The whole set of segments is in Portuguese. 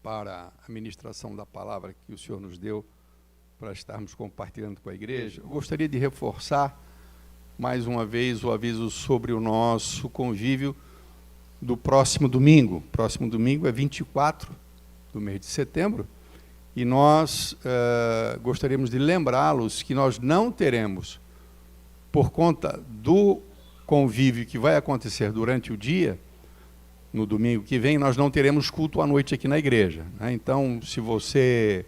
para a ministração da palavra que o Senhor nos deu para estarmos compartilhando com a igreja, eu gostaria de reforçar mais uma vez o aviso sobre o nosso convívio do próximo domingo. Próximo domingo é 24 do mês de setembro, e nós gostaríamos de lembrá-los que nós não teremos, por conta do convívio que vai acontecer durante o dia, no domingo que vem, nós não teremos culto à noite aqui na igreja, né? Então, se você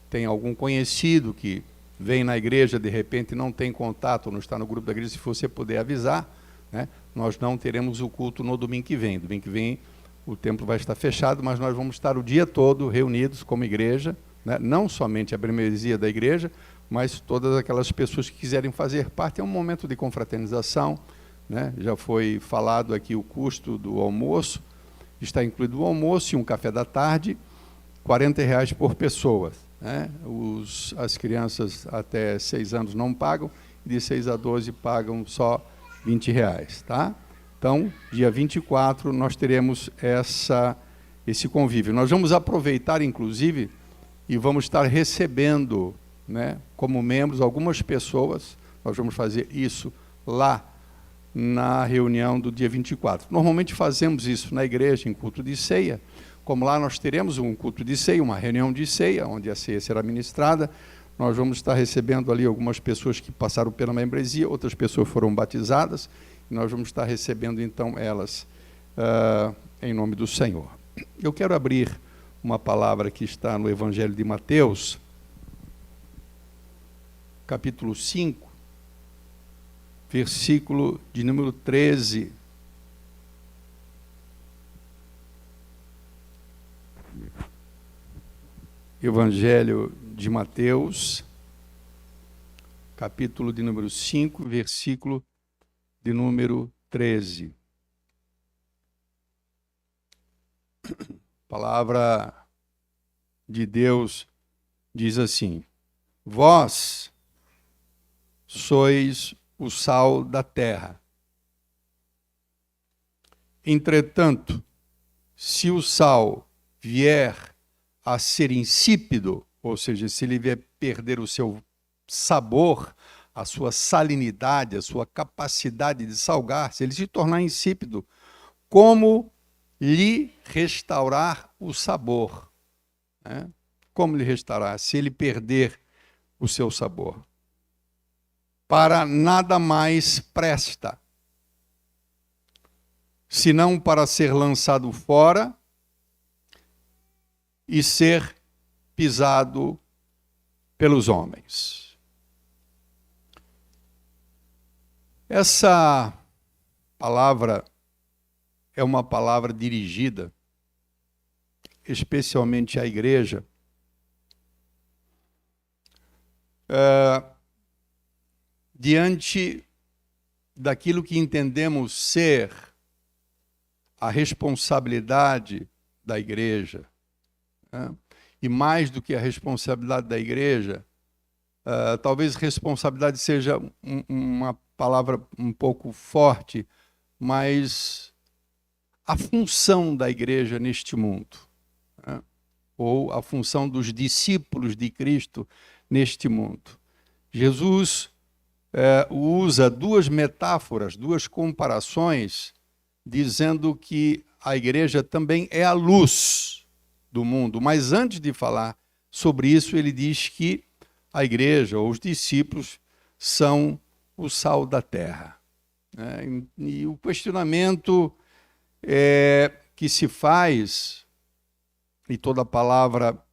tem algum conhecido que vem na igreja, de repente não tem contato, não está no grupo da igreja, se você puder avisar, né? Nós não teremos o culto no domingo que vem. Domingo que vem o templo vai estar fechado, mas nós vamos estar o dia todo reunidos como igreja, né? Não somente a membresia da igreja, mas todas aquelas pessoas que quiserem fazer parte. É um momento de confraternização, né? Já foi falado aqui o custo do almoço, está incluído o almoço e um café da tarde, R$ 40 por pessoa, né? As crianças até 6 anos não pagam, e de 6 a 12 pagam só R$ 20, tá? Então, dia 24, nós teremos esse convívio. Nós vamos aproveitar, inclusive, e vamos estar recebendo, né, como membros, algumas pessoas. Nós vamos fazer isso lá na reunião do dia 24. Normalmente fazemos isso na igreja, em culto de ceia. Como lá nós teremos um culto de ceia, uma reunião de ceia, onde a ceia será ministrada, nós vamos estar recebendo ali algumas pessoas que passaram pela membresia, outras pessoas foram batizadas, e nós vamos estar recebendo, então, elas em nome do Senhor. Eu quero abrir uma palavra que está no Evangelho de Mateus, capítulo 5, versículo de número 13. Evangelho de Mateus, capítulo de número 5, versículo de número 13. A palavra de Deus diz assim: vós sois o sal da terra. Entretanto, se o sal vier a ser insípido, ou seja, se ele vier perder o seu sabor, a sua salinidade, a sua capacidade de salgar, se ele se tornar insípido, como lhe restaurar o sabor? Né? Como lhe restaurar se ele perder o seu sabor? Para nada mais presta, senão para ser lançado fora e ser pisado pelos homens. Essa palavra é uma palavra dirigida especialmente à igreja, diante daquilo que entendemos ser a responsabilidade da igreja, né? E mais do que a responsabilidade da igreja, talvez responsabilidade seja uma palavra um pouco forte, mas a função da igreja neste mundo, né? Ou a função dos discípulos de Cristo neste mundo. Jesus usa duas metáforas, duas comparações, dizendo que a igreja também é a luz do mundo. Mas antes de falar sobre isso, ele diz que a igreja, ou os discípulos, são o sal da terra. E o questionamento que se faz, e toda palavra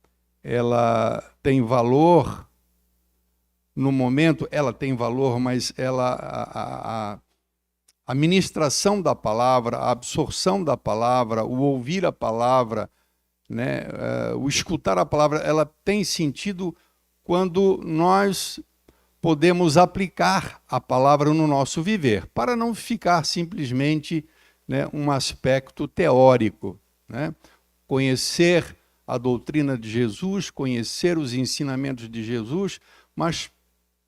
ela tem valor, no momento ela tem valor, mas a ministração da palavra, a absorção da palavra, o ouvir a palavra, né, o escutar a palavra, ela tem sentido quando nós podemos aplicar a palavra no nosso viver, para não ficar simplesmente, né, um aspecto teórico, né? Conhecer a doutrina de Jesus, conhecer os ensinamentos de Jesus, mas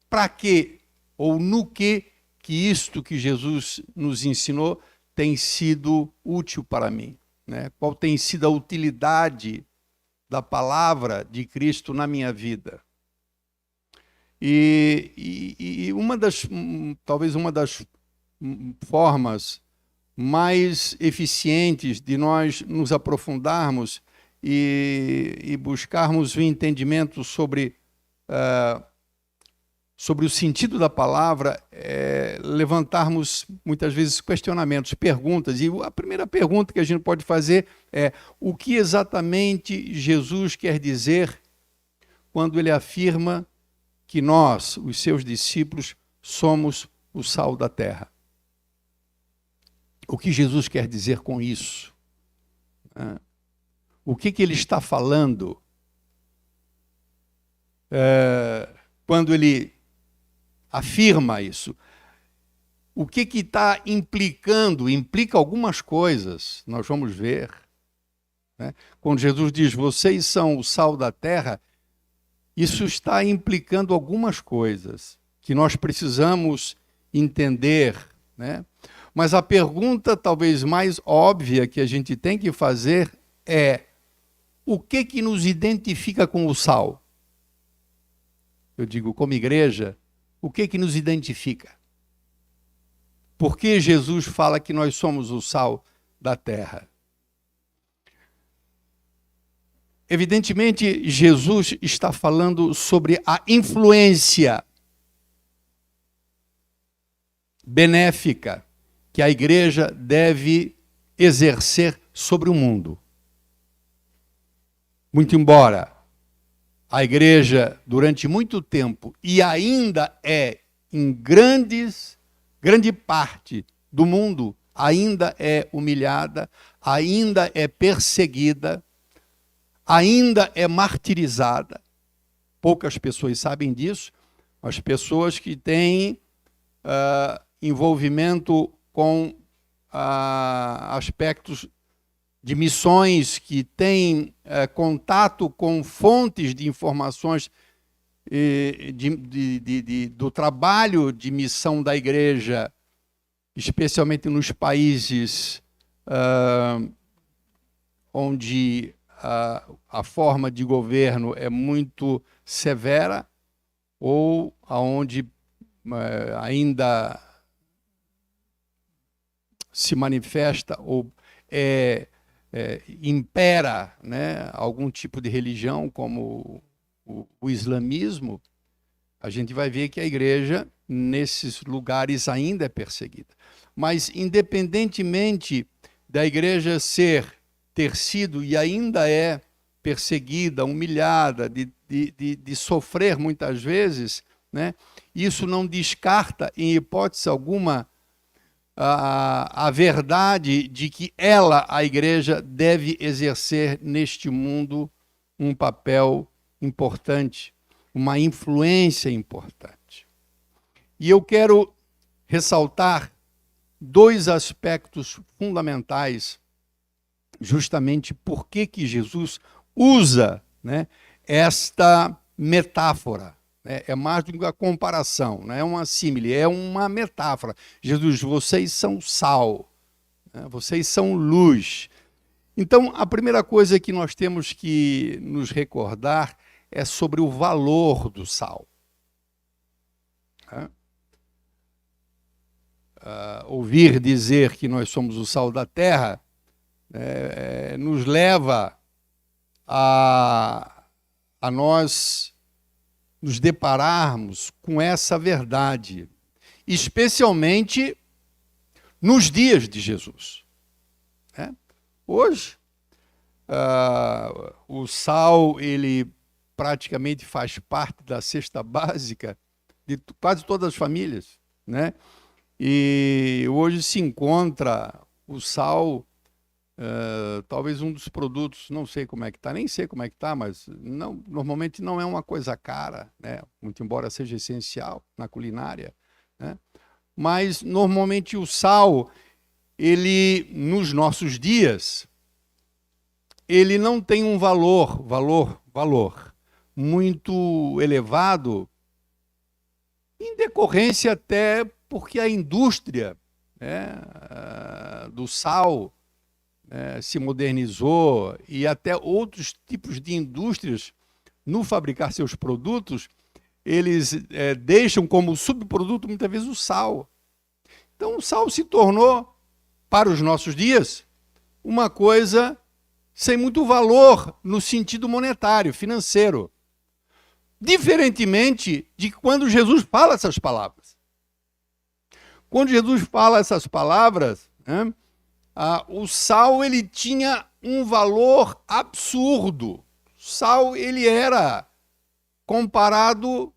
para quê ou no que isto que Jesus nos ensinou tem sido útil para mim, né? Qual tem sido a utilidade da palavra de Cristo na minha vida. E talvez uma das formas mais eficientes de nós nos aprofundarmos e buscarmos o entendimento sobre o sentido da palavra, levantarmos muitas vezes questionamentos, perguntas. E a primeira pergunta que a gente pode fazer é: o que exatamente Jesus quer dizer quando ele afirma que nós, os seus discípulos, somos o sal da terra? O que Jesus quer dizer com isso? O que ele está falando quando ele afirma isso? O que está implicando? Implica algumas coisas, nós vamos ver. Quando Jesus diz, vocês são o sal da terra, isso está implicando algumas coisas que nós precisamos entender, Mas a pergunta talvez mais óbvia que a gente tem que fazer é: o que nos identifica com o sal? Eu digo, como igreja, o que nos identifica? Por que Jesus fala que nós somos o sal da terra? Evidentemente, Jesus está falando sobre a influência benéfica que a igreja deve exercer sobre o mundo. Muito embora a igreja, durante muito tempo, e ainda em grande parte do mundo, ainda é humilhada, ainda é perseguida, ainda é martirizada. Poucas pessoas sabem disso. As pessoas que têm envolvimento com aspectos de missões, que têm contato com fontes de informações do trabalho de missão da igreja, especialmente nos países onde a forma de governo é muito severa, ou onde ainda se manifesta ou impera algum tipo de religião, como o islamismo, a gente vai ver que a igreja, nesses lugares, ainda é perseguida. Mas, independentemente da igreja ter sido e ainda é perseguida, humilhada, de sofrer muitas vezes, isso não descarta, em hipótese alguma, a verdade de que a igreja, deve exercer neste mundo um papel importante, uma influência importante. E eu quero ressaltar 2 aspectos fundamentais, justamente por que Jesus usa esta metáfora. É mais do que uma comparação, não é uma símile, é uma metáfora. Jesus, vocês são sal, vocês são luz. Então, a primeira coisa que nós temos que nos recordar é sobre o valor do sal. Ouvir dizer que nós somos o sal da terra nos leva a nós nos depararmos com essa verdade, especialmente nos dias de Jesus. Hoje, o sal, ele praticamente faz parte da cesta básica de quase todas as famílias, E hoje se encontra o sal, talvez um dos produtos, não sei como é que está, nem sei como é que está, mas normalmente não é uma coisa cara, muito embora seja essencial na culinária, Mas normalmente o sal, ele, nos nossos dias, ele não tem um valor muito elevado, em decorrência até porque a indústria do sal, se modernizou e até outros tipos de indústrias, no fabricar seus produtos, eles deixam como subproduto muitas vezes o sal. Então o sal se tornou, para os nossos dias, uma coisa sem muito valor no sentido monetário, financeiro. Diferentemente de quando Jesus fala essas palavras. Quando Jesus fala essas palavras, né, o sal ele tinha um valor absurdo. O sal ele era comparado,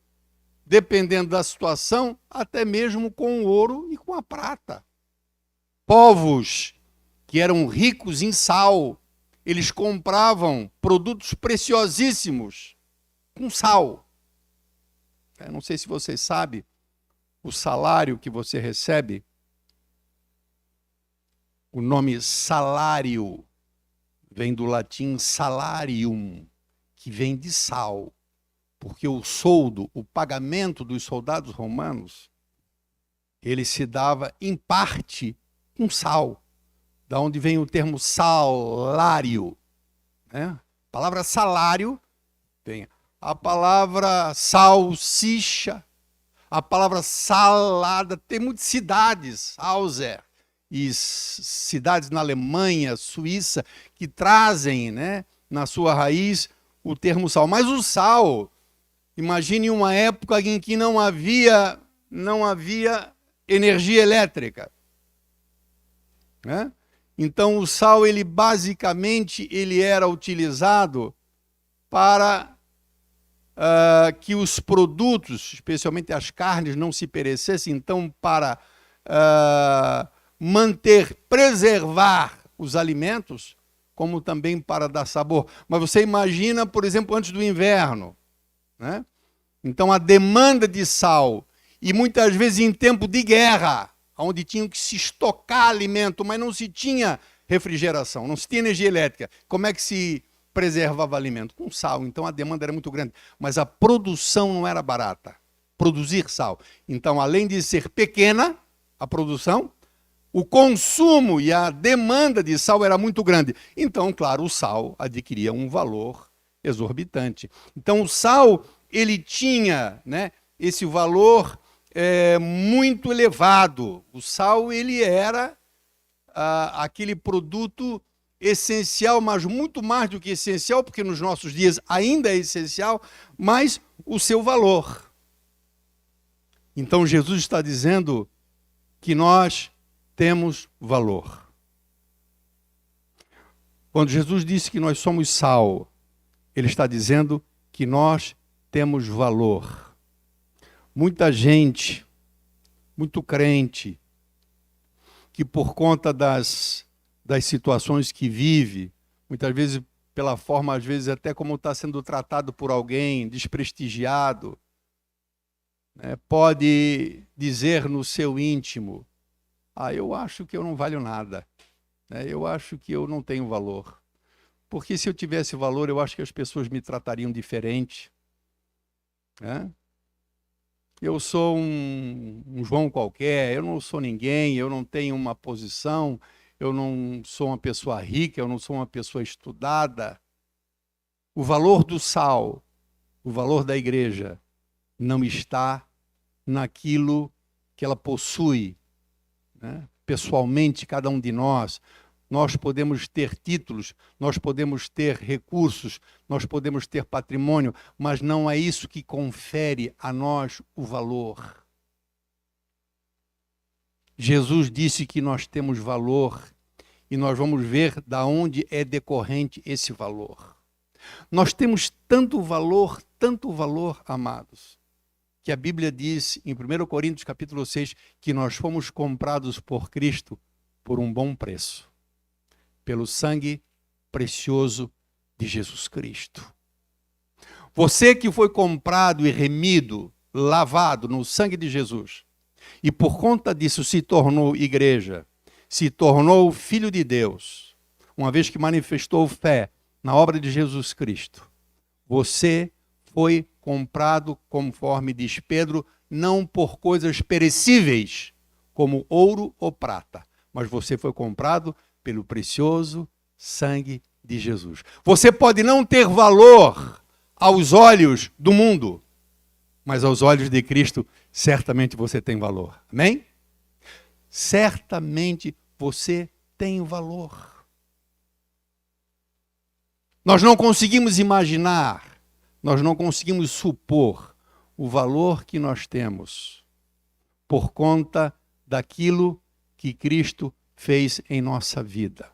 dependendo da situação, até mesmo com o ouro e com a prata. Povos que eram ricos em sal, eles compravam produtos preciosíssimos com sal. Eu não sei se vocês sabem, o salário que você recebe, o nome salário vem do latim salarium, que vem de sal, porque o soldo, o pagamento dos soldados romanos, ele se dava em parte com sal, da onde vem o termo salário, né? A palavra salário tem a palavra salsicha, a palavra salada, tem muitas cidades, Hauser, e cidades na Alemanha, Suíça, que trazem, né, na sua raiz o termo sal. Mas o sal, imagine uma época em que não havia energia elétrica, né? Então o sal, ele basicamente ele era utilizado para que os produtos, especialmente as carnes, não se perecessem. Então, para preservar os alimentos, como também para dar sabor. Mas você imagina, por exemplo, antes do inverno, né? Então a demanda de sal, e muitas vezes em tempo de guerra, onde tinham que se estocar alimento, mas não se tinha refrigeração, não se tinha energia elétrica. Como é que se preservava alimento? Com sal. Então a demanda era muito grande, mas a produção não era barata. Produzir sal. Então, além de ser pequena a produção, o consumo e a demanda de sal era muito grande. Então, claro, o sal adquiria um valor exorbitante. Então, o sal, ele tinha, né, esse valor muito elevado. O sal, ele era aquele produto essencial, mas muito mais do que essencial, porque nos nossos dias ainda é essencial, mas o seu valor. Então Jesus está dizendo que nós temos valor. Quando Jesus disse que nós somos sal, ele está dizendo que nós temos valor. Muita gente, muito crente, que por conta das situações que vive, muitas vezes pela forma, às vezes até como está sendo tratado por alguém, desprestigiado, né, pode dizer no seu íntimo: eu acho que eu não valho nada, né, eu acho que eu não tenho valor, porque se eu tivesse valor, eu acho que as pessoas me tratariam diferente, né? Eu sou um João qualquer, eu não sou ninguém, eu não tenho uma posição, eu não sou uma pessoa rica, eu não sou uma pessoa estudada. O valor do sal, o valor da igreja, não está naquilo que ela possui, né? Pessoalmente, cada um de nós. Nós podemos ter títulos, nós podemos ter recursos, nós podemos ter patrimônio, mas não é isso que confere a nós o valor. Jesus disse que nós temos valor e nós vamos ver da onde é decorrente esse valor. Nós temos tanto valor, amados, que a Bíblia diz em 1 Coríntios capítulo 6 que nós fomos comprados por Cristo por um bom preço, pelo sangue precioso de Jesus Cristo. Você que foi comprado e remido, lavado no sangue de Jesus, e por conta disso se tornou igreja, se tornou filho de Deus, uma vez que manifestou fé na obra de Jesus Cristo, você foi comprado, conforme diz Pedro, não por coisas perecíveis, como ouro ou prata, mas você foi comprado pelo precioso sangue de Jesus. Você pode não ter valor aos olhos do mundo, mas aos olhos de Cristo, certamente você tem valor. Amém? Certamente você tem valor. Nós não conseguimos imaginar, nós não conseguimos supor o valor que nós temos por conta daquilo que Cristo fez em nossa vida.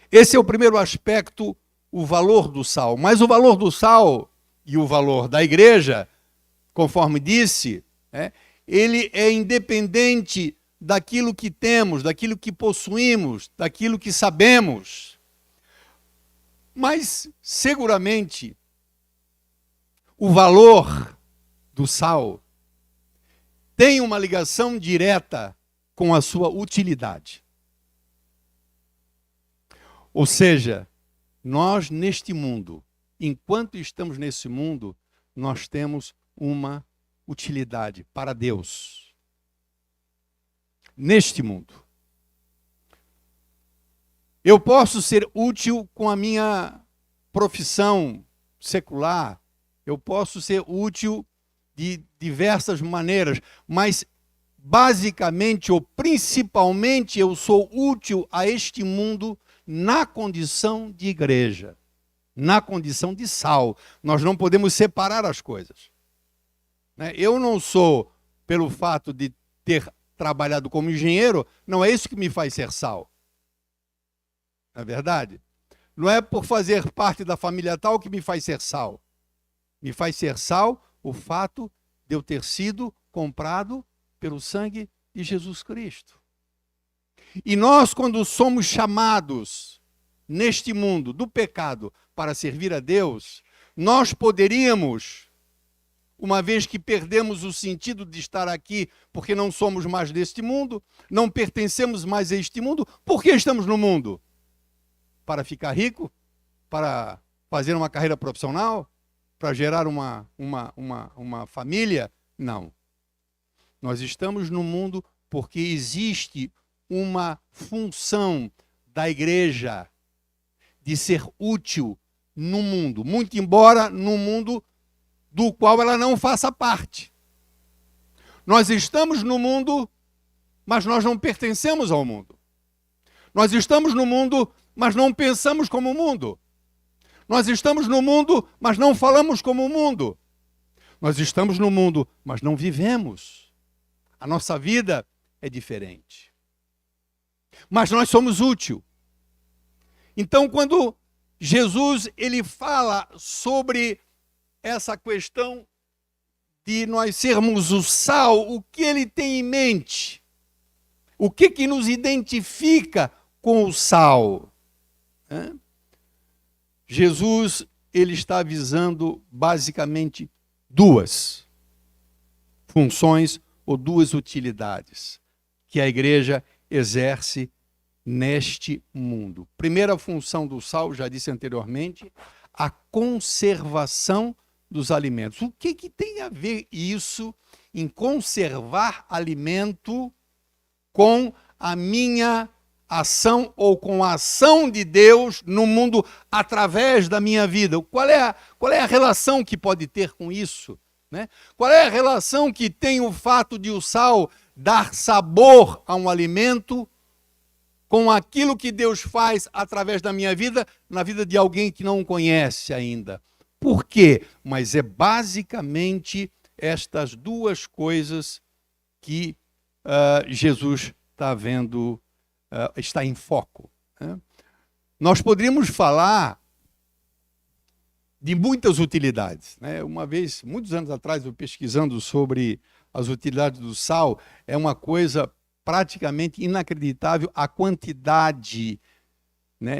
Esse é o primeiro aspecto, o valor do sal. Mas o valor do sal e o valor da igreja, conforme disse, ele é independente daquilo que temos, daquilo que possuímos, daquilo que sabemos. Mas, seguramente, o valor do sal tem uma ligação direta com a sua utilidade. Ou seja, nós neste mundo, enquanto estamos nesse mundo, nós temos uma utilidade para Deus. Neste mundo. Eu posso ser útil com a minha profissão secular, eu posso ser útil de diversas maneiras, mas basicamente ou principalmente eu sou útil a este mundo na condição de igreja, na condição de sal. Nós não podemos separar as coisas. Eu não sou, pelo fato de ter trabalhado como engenheiro, não é isso que me faz ser sal. Não é verdade? Não é por fazer parte da família tal que me faz ser sal. Me faz ser sal o fato de eu ter sido comprado pelo sangue de Jesus Cristo. E nós, quando somos chamados neste mundo do pecado para servir a Deus, nós poderíamos, uma vez que perdemos o sentido de estar aqui, porque não somos mais deste mundo, não pertencemos mais a este mundo, por que estamos no mundo? Para ficar rico? Para fazer uma carreira profissional? Para gerar uma família? Não. Nós estamos no mundo porque existe uma função da igreja de ser útil no mundo, muito embora no mundo do qual ela não faça parte. Nós estamos no mundo, mas nós não pertencemos ao mundo. Nós estamos no mundo, mas não pensamos como o mundo. Nós estamos no mundo, mas não falamos como o mundo. Nós estamos no mundo, mas não vivemos. A nossa vida é diferente. Mas nós somos úteis. Então, quando Jesus ele fala sobre essa questão de nós sermos o sal, o que ele tem em mente? O que nos identifica com o sal? Jesus ele está avisando basicamente duas funções ou duas utilidades que a igreja exerce neste mundo. Primeira função do sal, já disse anteriormente, a conservação dos alimentos. O que tem a ver isso em conservar alimento com a minha ação ou com a ação de Deus no mundo através da minha vida? Qual é a relação que pode ter com isso? Qual é a relação que tem o fato de o sal dar sabor a um alimento com aquilo que Deus faz através da minha vida, na vida de alguém que não o conhece ainda? Por quê? Mas é basicamente estas duas coisas que Jesus está vendo, está em foco. Nós poderíamos falar de muitas utilidades. Uma vez, muitos anos atrás, eu pesquisando sobre as utilidades do sal, é uma coisa praticamente inacreditável a quantidade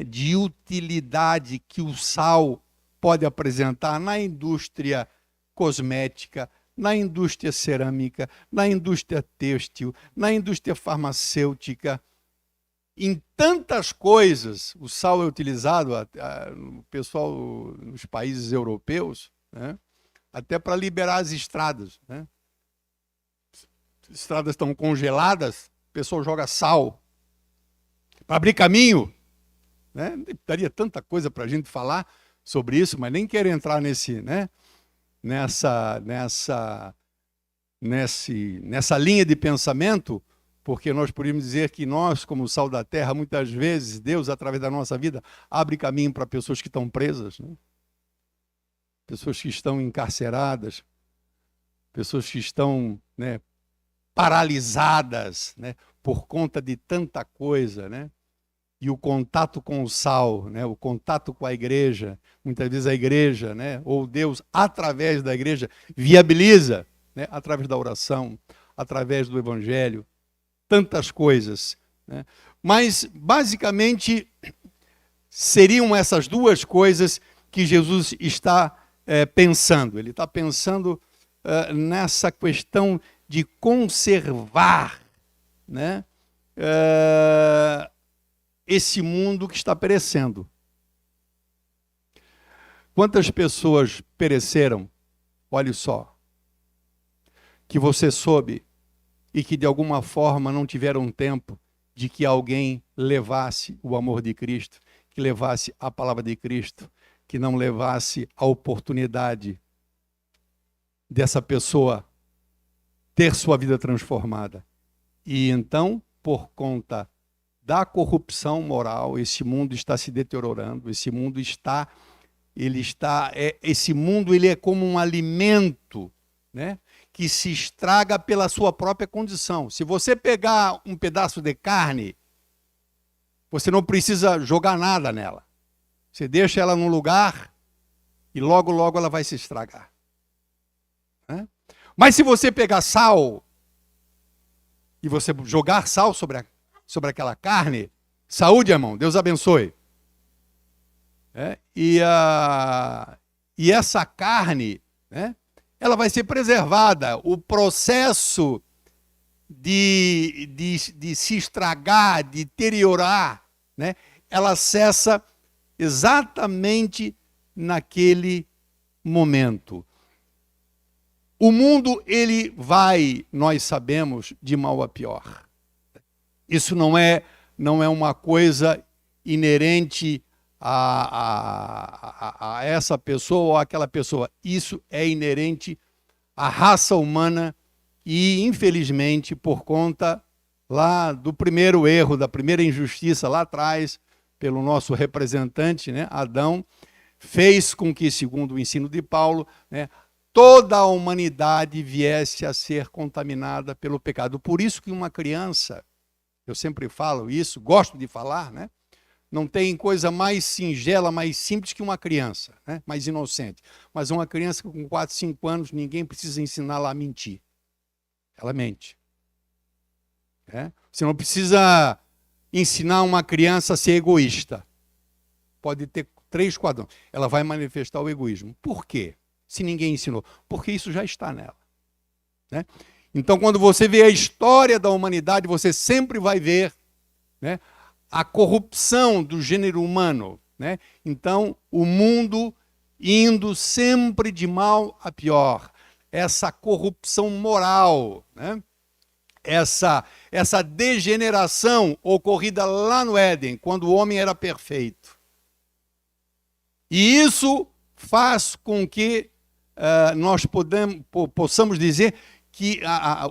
de utilidade que o sal pode apresentar na indústria cosmética, na indústria cerâmica, na indústria têxtil, na indústria farmacêutica. Em tantas coisas, o sal é utilizado, o pessoal nos países europeus, até para liberar as estradas. As estradas estão congeladas, o pessoal joga sal para abrir caminho, né? Daria tanta coisa para a gente falar sobre isso, mas nem quero entrar nessa linha de pensamento, porque nós podemos dizer que nós, como sal da terra, muitas vezes, Deus, através da nossa vida, abre caminho para pessoas que estão presas, né? Pessoas que estão encarceradas, pessoas que estão, né, paralisadas, né, por conta de tanta coisa, né? E o contato com o sal, né, o contato com a igreja, muitas vezes a igreja, né, ou Deus, através da igreja, viabiliza, né, através da oração, através do evangelho, tantas coisas, né? Mas, basicamente, seriam essas duas coisas que Jesus está pensando. Ele está pensando nessa questão de conservar, né, esse mundo que está perecendo. Quantas pessoas pereceram? Olhe só, que você soube e que de alguma forma não tiveram tempo de que alguém levasse o amor de Cristo, que levasse a palavra de Cristo, que não levasse a oportunidade dessa pessoa ter sua vida transformada. E então, por conta da corrupção moral, esse mundo está se deteriorando, esse mundo ele é como um alimento, né, que se estraga pela sua própria condição. Se você pegar um pedaço de carne, você não precisa jogar nada nela. Você deixa ela num lugar e logo, logo ela vai se estragar, né? Mas se você pegar sal e você jogar sal sobre aquela carne, saúde, irmão, Deus abençoe. E essa carne, né, ela vai ser preservada. O processo de se estragar, de deteriorar, né, ela cessa exatamente naquele momento. O mundo, ele vai, nós sabemos, de mal a pior. Isso não é uma coisa inerente a essa pessoa ou àquela pessoa. Isso é inerente à raça humana e, infelizmente, por conta lá do primeiro erro, da primeira injustiça lá atrás, pelo nosso representante, né, Adão, fez com que, segundo o ensino de Paulo, né, toda a humanidade viesse a ser contaminada pelo pecado. Por isso que uma criança, eu sempre falo isso, gosto de falar, né? Não tem coisa mais singela, mais simples que uma criança, né? Mais inocente. Mas uma criança com 4, 5 anos, ninguém precisa ensiná-la a mentir. Ela mente. Você não precisa ensinar uma criança a ser egoísta. Pode ter 3, 4 anos. Ela vai manifestar o egoísmo. Por quê? Se ninguém ensinou. Porque isso já está nela, né? Então, quando você vê a história da humanidade, você sempre vai ver, né, a corrupção do gênero humano, né? Então, o mundo indo sempre de mal a pior. Essa corrupção moral, né? Essa degeneração ocorrida lá no Éden, quando o homem era perfeito. E isso faz com que nós possamos dizer que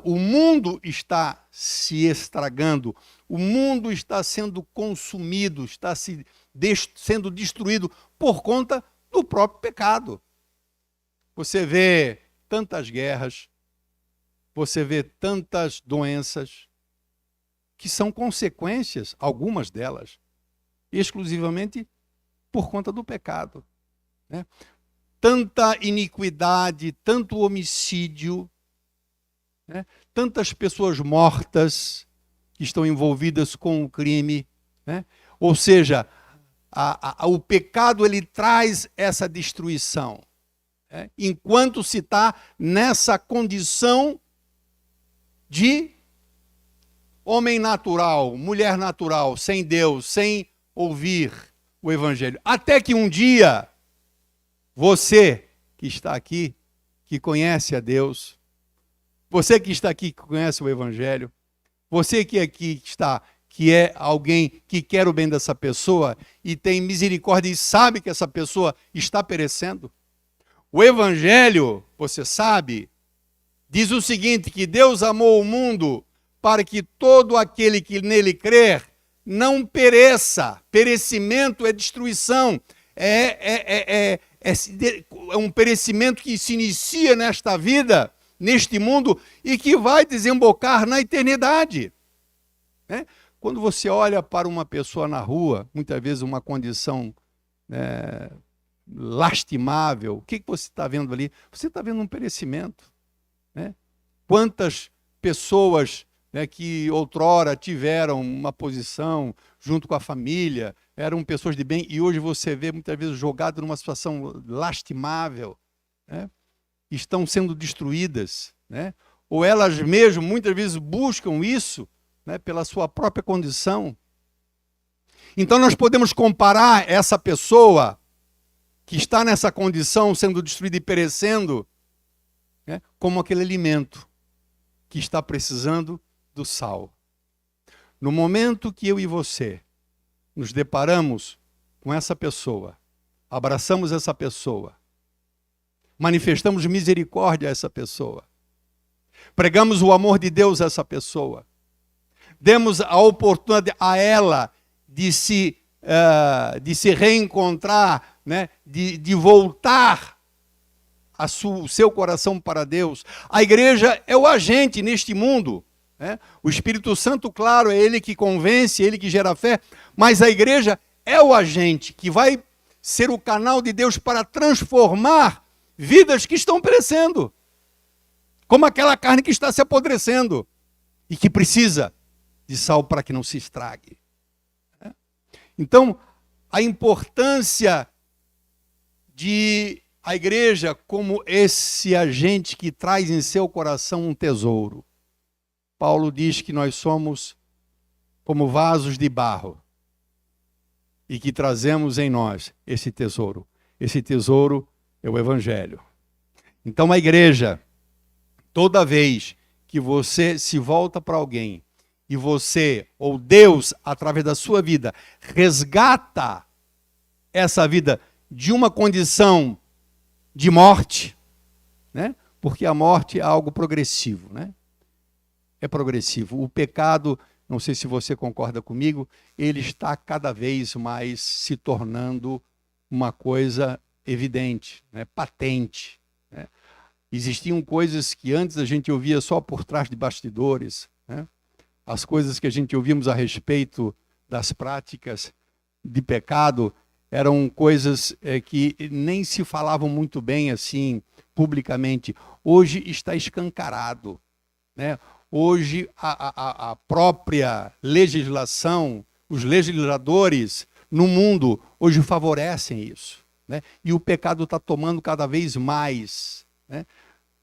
o mundo está se estragando, o mundo está sendo consumido, está sendo destruído por conta do próprio pecado. Você vê tantas guerras, você vê tantas doenças, que são consequências, algumas delas, exclusivamente por conta do pecado, né? Tanta iniquidade, tanto homicídio, né? Tantas pessoas mortas que estão envolvidas com o crime, né? Ou seja, o pecado ele traz essa destruição, né? Enquanto se está nessa condição de homem natural, mulher natural, sem Deus, sem ouvir o Evangelho. Até que um dia, você que está aqui, que conhece a Deus, você que está aqui, que conhece o Evangelho, você que aqui está, que é alguém que quer o bem dessa pessoa e tem misericórdia e sabe que essa pessoa está perecendo? O Evangelho, você sabe, diz o seguinte, que Deus amou o mundo para que todo aquele que nele crer não pereça. Perecimento é destruição, é um perecimento que se inicia nesta vida, neste mundo, e que vai desembocar na eternidade. Né? Quando você olha para uma pessoa na rua, muitas vezes uma condição lastimável, o que você está vendo ali? Você está vendo um perecimento. Né? Quantas pessoas que outrora tiveram uma posição junto com a família, eram pessoas de bem, e hoje você vê muitas vezes jogado numa situação lastimável, né? Estão sendo destruídas, né? Ou elas mesmas muitas vezes buscam isso, né, pela sua própria condição. Então nós podemos comparar essa pessoa que está nessa condição, sendo destruída e perecendo, né, como aquele alimento que está precisando do sal. No momento que eu e você nos deparamos com essa pessoa, abraçamos essa pessoa, manifestamos misericórdia a essa pessoa, pregamos o amor de Deus a essa pessoa, demos a oportunidade a ela de se reencontrar, né, de voltar o seu coração para Deus. A igreja é o agente neste mundo. Né? O Espírito Santo, claro, é ele que convence, ele que gera fé, mas a igreja é o agente que vai ser o canal de Deus para transformar vidas que estão perecendo, como aquela carne que está se apodrecendo e que precisa de sal para que não se estrague. Então, a importância de a igreja como esse agente que traz em seu coração um tesouro. Paulo diz que nós somos como vasos de barro e que trazemos em nós esse tesouro. Esse tesouro é o Evangelho. Então a igreja, toda vez que você se volta para alguém e você, ou Deus, através da sua vida, resgata essa vida de uma condição de morte, né? Porque a morte é algo progressivo, né? É progressivo. O pecado, não sei se você concorda comigo, ele está cada vez mais se tornando uma coisa evidente, né? Patente. Né? Existiam coisas que antes a gente ouvia só por trás de bastidores, né? As coisas que a gente ouvíamos a respeito das práticas de pecado eram coisas que nem se falavam muito bem assim publicamente. Hoje está escancarado, né? Hoje a própria legislação, os legisladores no mundo hoje favorecem isso, né? E o pecado está tomando cada vez mais, né?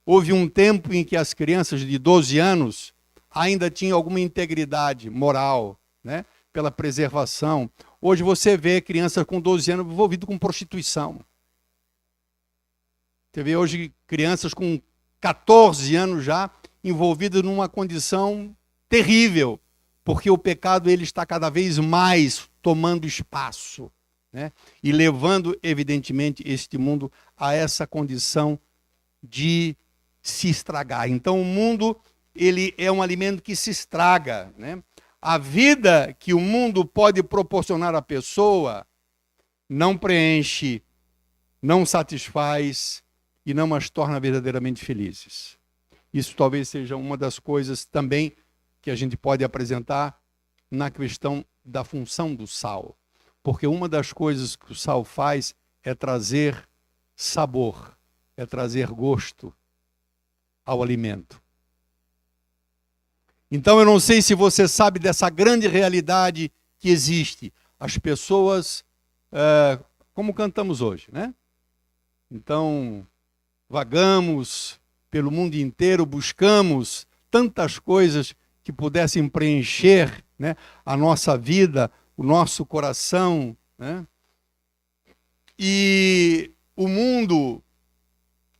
Houve um tempo em que as crianças de 12 anos ainda tinham alguma integridade moral, né? Pela preservação. Hoje você vê crianças com 12 anos envolvidas com prostituição. Você vê hoje crianças com 14 anos já envolvidas numa condição terrível, porque o pecado ele está cada vez mais tomando espaço, né? E levando, evidentemente, este mundo a essa condição de se estragar. Então o mundo ele é um alimento que se estraga, né? A vida que o mundo pode proporcionar à pessoa não preenche, não satisfaz e não as torna verdadeiramente felizes. Isso talvez seja uma das coisas também que a gente pode apresentar na questão da função do sal. Porque uma das coisas que o sal faz é trazer sabor, é trazer gosto ao alimento. Então eu não sei se você sabe dessa grande realidade que existe. As pessoas, como cantamos hoje, né? Então, vagamos pelo mundo inteiro, buscamos tantas coisas que pudessem preencher, né, a nossa vida, o nosso coração, né? E o mundo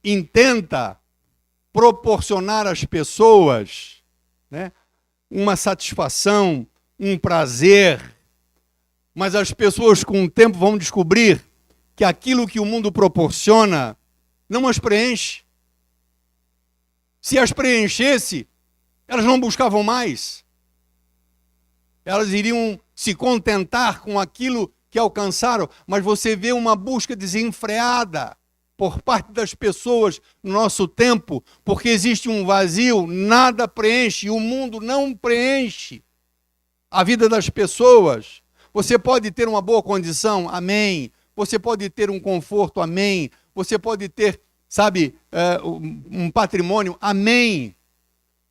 intenta proporcionar às pessoas, né, uma satisfação um prazer, mas as pessoas com o tempo vão descobrir que aquilo que o mundo proporciona não as preenche. Se as preenchesse, elas não buscavam mais. Elas iriam se contentar com aquilo que alcançaram, mas você vê uma busca desenfreada por parte das pessoas no nosso tempo, porque existe um vazio, nada preenche, o mundo não preenche a vida das pessoas. Você pode ter uma boa condição, amém. Você pode ter um conforto, amém. Você pode ter, um patrimônio, amém.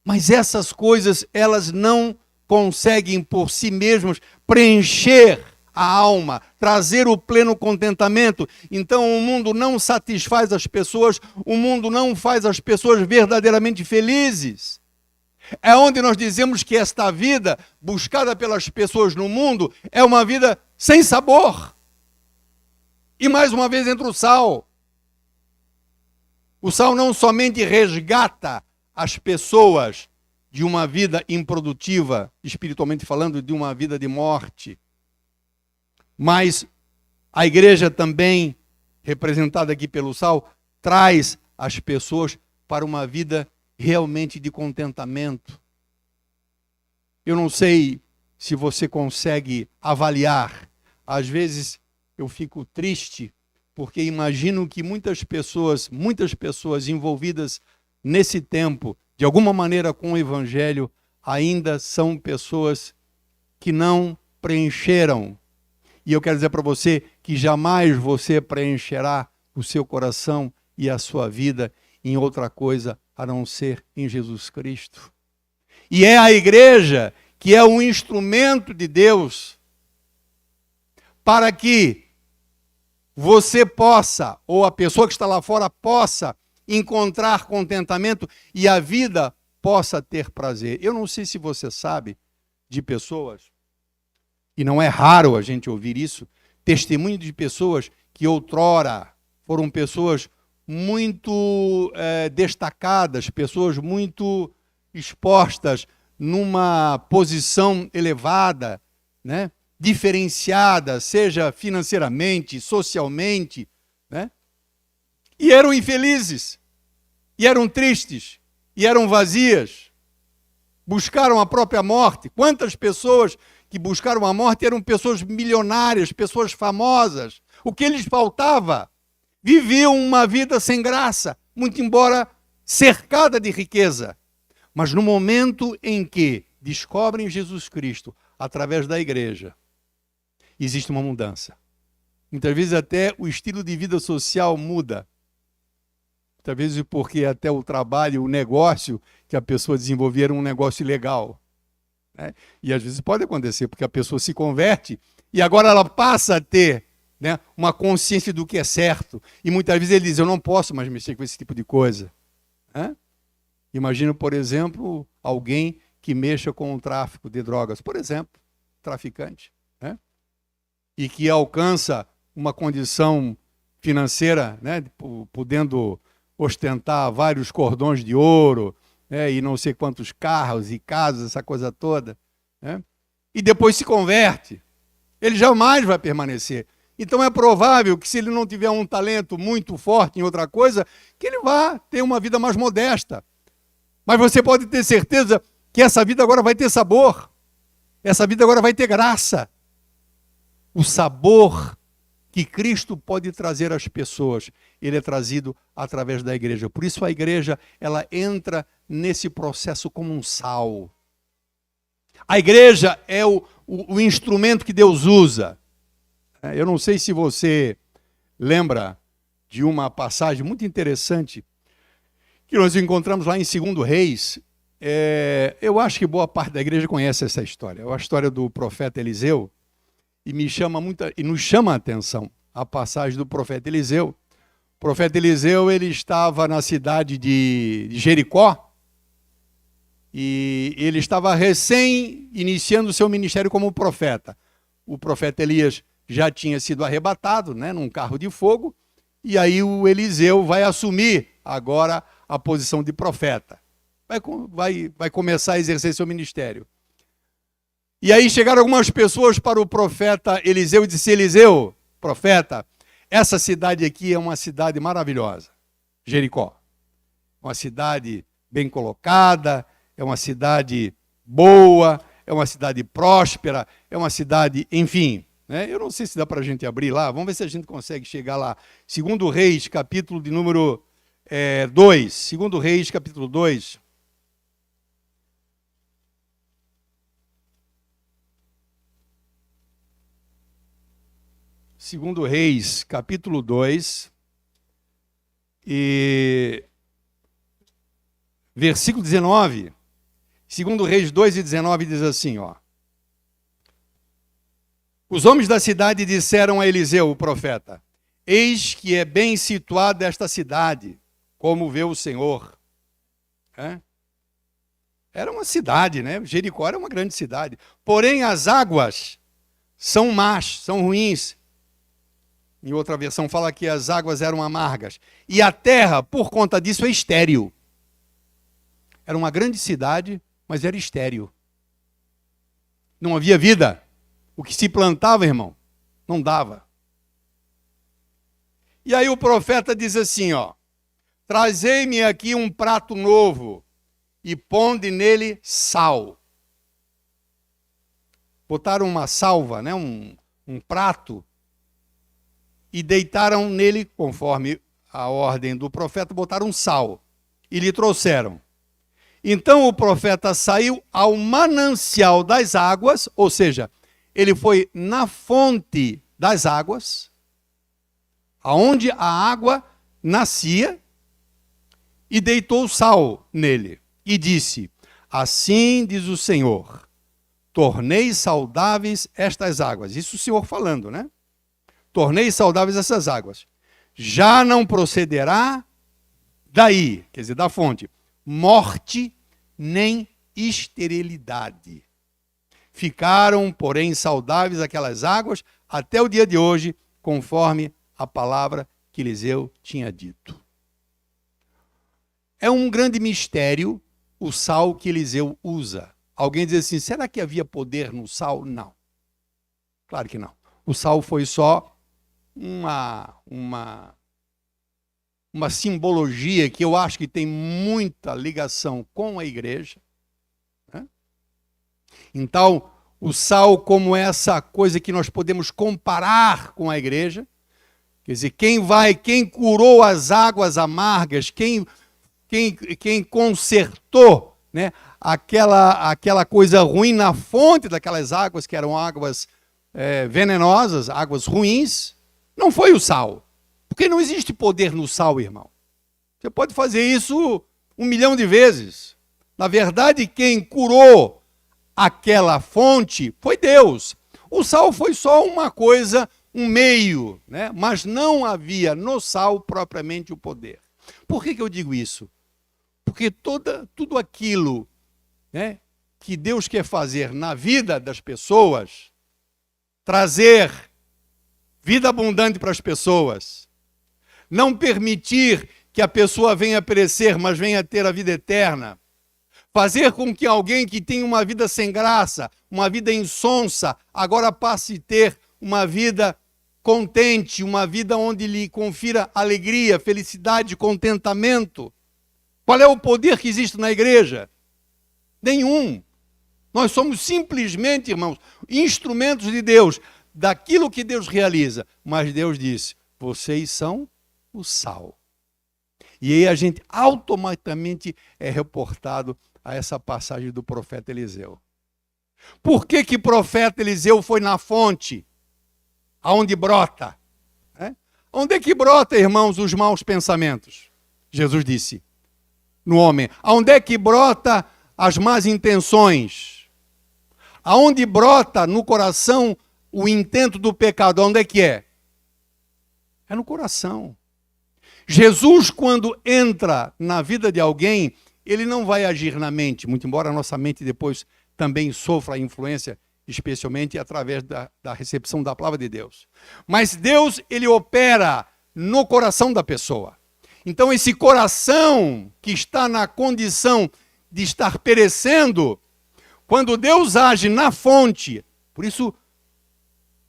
Mas essas coisas, elas não conseguem por si mesmas preencher a alma, trazer o pleno contentamento. Então o mundo não satisfaz as pessoas, o mundo não faz as pessoas verdadeiramente felizes. É onde nós dizemos que esta vida buscada pelas pessoas no mundo é uma vida sem sabor. E mais uma vez entra o sal. O sal não somente resgata as pessoas de uma vida improdutiva, espiritualmente falando, de uma vida de morte, mas a igreja também, representada aqui pelo sal, traz as pessoas para uma vida realmente de contentamento. Eu não sei se você consegue avaliar. Às vezes eu fico triste, porque imagino que muitas pessoas envolvidas nesse tempo, de alguma maneira com o Evangelho, ainda são pessoas que não preencheram. E eu quero dizer para você que jamais você preencherá o seu coração e a sua vida em outra coisa a não ser em Jesus Cristo. E é a igreja que é um instrumento de Deus para que você possa, ou a pessoa que está lá fora possa encontrar contentamento e a vida possa ter prazer. Eu não sei se você sabe de pessoas, e não é raro a gente ouvir isso, testemunho de pessoas que outrora foram pessoas muito destacadas, pessoas muito expostas numa posição elevada, né? Diferenciada, seja financeiramente, socialmente, né? E eram infelizes, e eram tristes, e eram vazias, buscaram a própria morte. Quantas pessoas que buscaram a morte eram pessoas milionárias, pessoas famosas. O que lhes faltava? Viviam uma vida sem graça, muito embora cercada de riqueza. Mas no momento em que descobrem Jesus Cristo, através da igreja, existe uma mudança. Muitas vezes até o estilo de vida social muda. Muitas vezes porque até o trabalho, o negócio que a pessoa desenvolvia era um negócio legal. Né? E às vezes pode acontecer, porque a pessoa se converte e agora ela passa a ter, né, uma consciência do que é certo. E muitas vezes ele diz, eu não posso mais mexer com esse tipo de coisa. Né? Imagina, por exemplo, alguém que mexa com o tráfico de drogas, por exemplo, traficante, né? E que alcança uma condição financeira, né, podendo ostentar vários cordões de ouro, né, e não sei quantos carros e casas, essa coisa toda, né? E depois se converte. Ele jamais vai permanecer. Então é provável que, se ele não tiver um talento muito forte em outra coisa, que ele vá ter uma vida mais modesta. Mas você pode ter certeza que essa vida agora vai ter sabor. Essa vida agora vai ter graça. O sabor que Cristo pode trazer às pessoas, ele é trazido através da igreja. Por isso a igreja, ela entra nesse processo como um sal. A igreja é o instrumento que Deus usa. Eu não sei se você lembra de uma passagem muito interessante que nós encontramos lá em 2 Reis. Eu acho que boa parte da igreja conhece essa história. É a história do profeta Eliseu. E nos chama a atenção a passagem do profeta Eliseu. O profeta Eliseu, ele estava na cidade de Jericó e ele estava recém iniciando o seu ministério como profeta. O profeta Elias já tinha sido arrebatado, né, num carro de fogo, e aí o Eliseu vai assumir agora a posição de profeta. Vai começar a exercer seu ministério. E aí chegaram algumas pessoas para o profeta Eliseu e disse: Eliseu, profeta, essa cidade aqui é uma cidade maravilhosa, Jericó. Uma cidade bem colocada, é uma cidade boa, é uma cidade próspera, é uma cidade, enfim. Né? Eu não sei se dá para a gente abrir lá, vamos ver se a gente consegue chegar lá. 2 Reis, capítulo de número 2. 2 Reis, capítulo 2. Segundo Reis, capítulo 2, e versículo 19, 2 Reis 2 e 19 diz assim, ó. Os homens da cidade disseram a Eliseu, o profeta: eis que é bem situada esta cidade, como vê o Senhor. Era uma cidade, né? Jericó era uma grande cidade. Porém, as águas são más, são ruins. Em outra versão fala que as águas eram amargas. E a terra, por conta disso, é estéril. Era uma grande cidade, mas era estéril. Não havia vida. O que se plantava, irmão, não dava. E aí o profeta diz assim, ó: trazei-me aqui um prato novo e ponde nele sal. Botaram uma salva, né, um prato, e deitaram nele, conforme a ordem do profeta, botaram sal e lhe trouxeram. Então o profeta saiu ao manancial das águas, ou seja, ele foi na fonte das águas, aonde a água nascia, e deitou sal nele. E disse: assim diz o Senhor, tornei saudáveis estas águas. Isso o Senhor falando, né? Tornei saudáveis essas águas. Já não procederá daí, quer dizer, da fonte, morte nem esterilidade. Ficaram, porém, saudáveis aquelas águas até o dia de hoje, conforme a palavra que Eliseu tinha dito. É um grande mistério o sal que Eliseu usa. Alguém diz assim, será que havia poder no sal? Não. Claro que não. O sal foi só uma simbologia que eu acho que tem muita ligação com a igreja. Né? Então, o sal como essa coisa que nós podemos comparar com a igreja. Quer dizer, quem curou as águas amargas, quem consertou, né, aquela coisa ruim na fonte daquelas águas, que eram águas venenosas, águas ruins, não foi o sal. Porque não existe poder no sal, irmão. Você pode fazer isso 1 milhão de vezes. Na verdade, quem curou aquela fonte foi Deus. O sal foi só uma coisa, um meio, né? Mas não havia no sal propriamente o poder. Por que eu digo isso? Porque tudo aquilo, né, que Deus quer fazer na vida das pessoas, trazer vida abundante para as pessoas, não permitir que a pessoa venha perecer, mas venha ter a vida eterna, fazer com que alguém que tem uma vida sem graça, uma vida insonsa, agora passe a ter uma vida contente, uma vida onde lhe confira alegria, felicidade, contentamento. Qual é o poder que existe na igreja? Nenhum. Nós somos simplesmente, irmãos, instrumentos de Deus, daquilo que Deus realiza. Mas Deus disse, vocês são o sal. E aí a gente automaticamente é reportado a essa passagem do profeta Eliseu. Por que o profeta Eliseu foi na fonte? Aonde brota? Onde é que brota, irmãos, os maus pensamentos? Jesus disse, no homem. Aonde é que brota as más intenções? Aonde brota no coração o intento do pecado? Onde é que é? É no coração. Jesus, quando entra na vida de alguém, ele não vai agir na mente, muito embora a nossa mente depois também sofra a influência, especialmente através da recepção da palavra de Deus. Mas Deus, ele opera no coração da pessoa. Então esse coração que está na condição de estar perecendo, Quando Deus age na fonte, por isso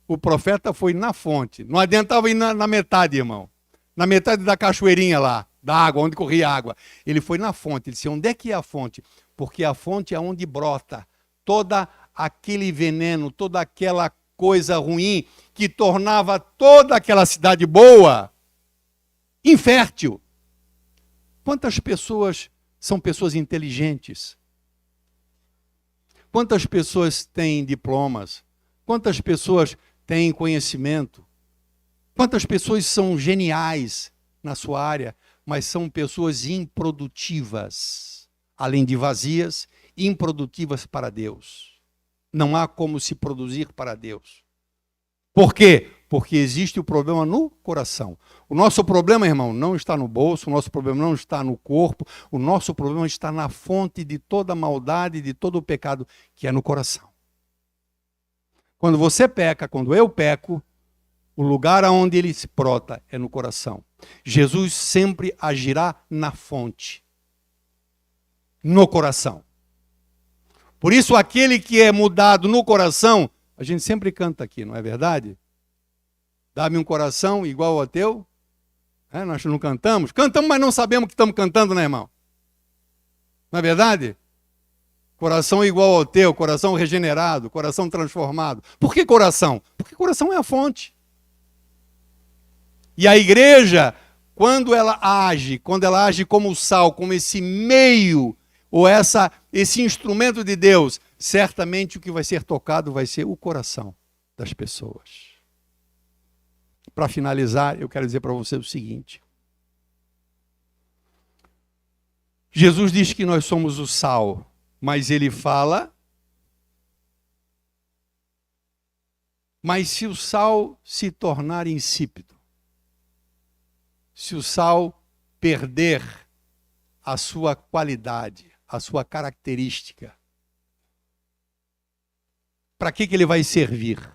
o profeta foi na fonte. Não adiantava ir na metade, irmão. Na metade da cachoeirinha lá, da água, onde corria água. Ele foi na fonte. Ele disse, onde é que é a fonte? Porque a fonte é onde brota toda aquele veneno, toda aquela coisa ruim que tornava toda aquela cidade boa infértil. Quantas pessoas são pessoas inteligentes? Quantas pessoas têm diplomas? Quantas pessoas têm conhecimento? Quantas pessoas são geniais na sua área, mas são pessoas improdutivas, além de vazias, improdutivas para Deus. Não há como se produzir para Deus. Por quê? Porque existe o problema no coração. O nosso problema, irmão, não está no bolso, o nosso problema não está no corpo, o nosso problema está na fonte de toda maldade, de todo o pecado, que é no coração. Quando você peca, quando eu peco, o lugar onde ele se brota é no coração. Jesus sempre agirá na fonte, no coração. Por isso, aquele que é mudado no coração, a gente sempre canta aqui, não é verdade? Dá-me um coração igual ao teu. Nós não cantamos? Cantamos, mas não sabemos que estamos cantando, né, irmão? Não é verdade? Coração igual ao teu, coração regenerado, coração transformado. Por que coração? Porque coração é a fonte. E a igreja, quando ela age como sal, como esse meio, ou esse instrumento de Deus, certamente o que vai ser tocado vai ser o coração das pessoas. Para finalizar, eu quero dizer para você o seguinte. Jesus diz que nós somos o sal, mas ele fala, mas se o sal se tornar insípido, se o sal perder a sua qualidade, a sua característica, para que ele vai servir?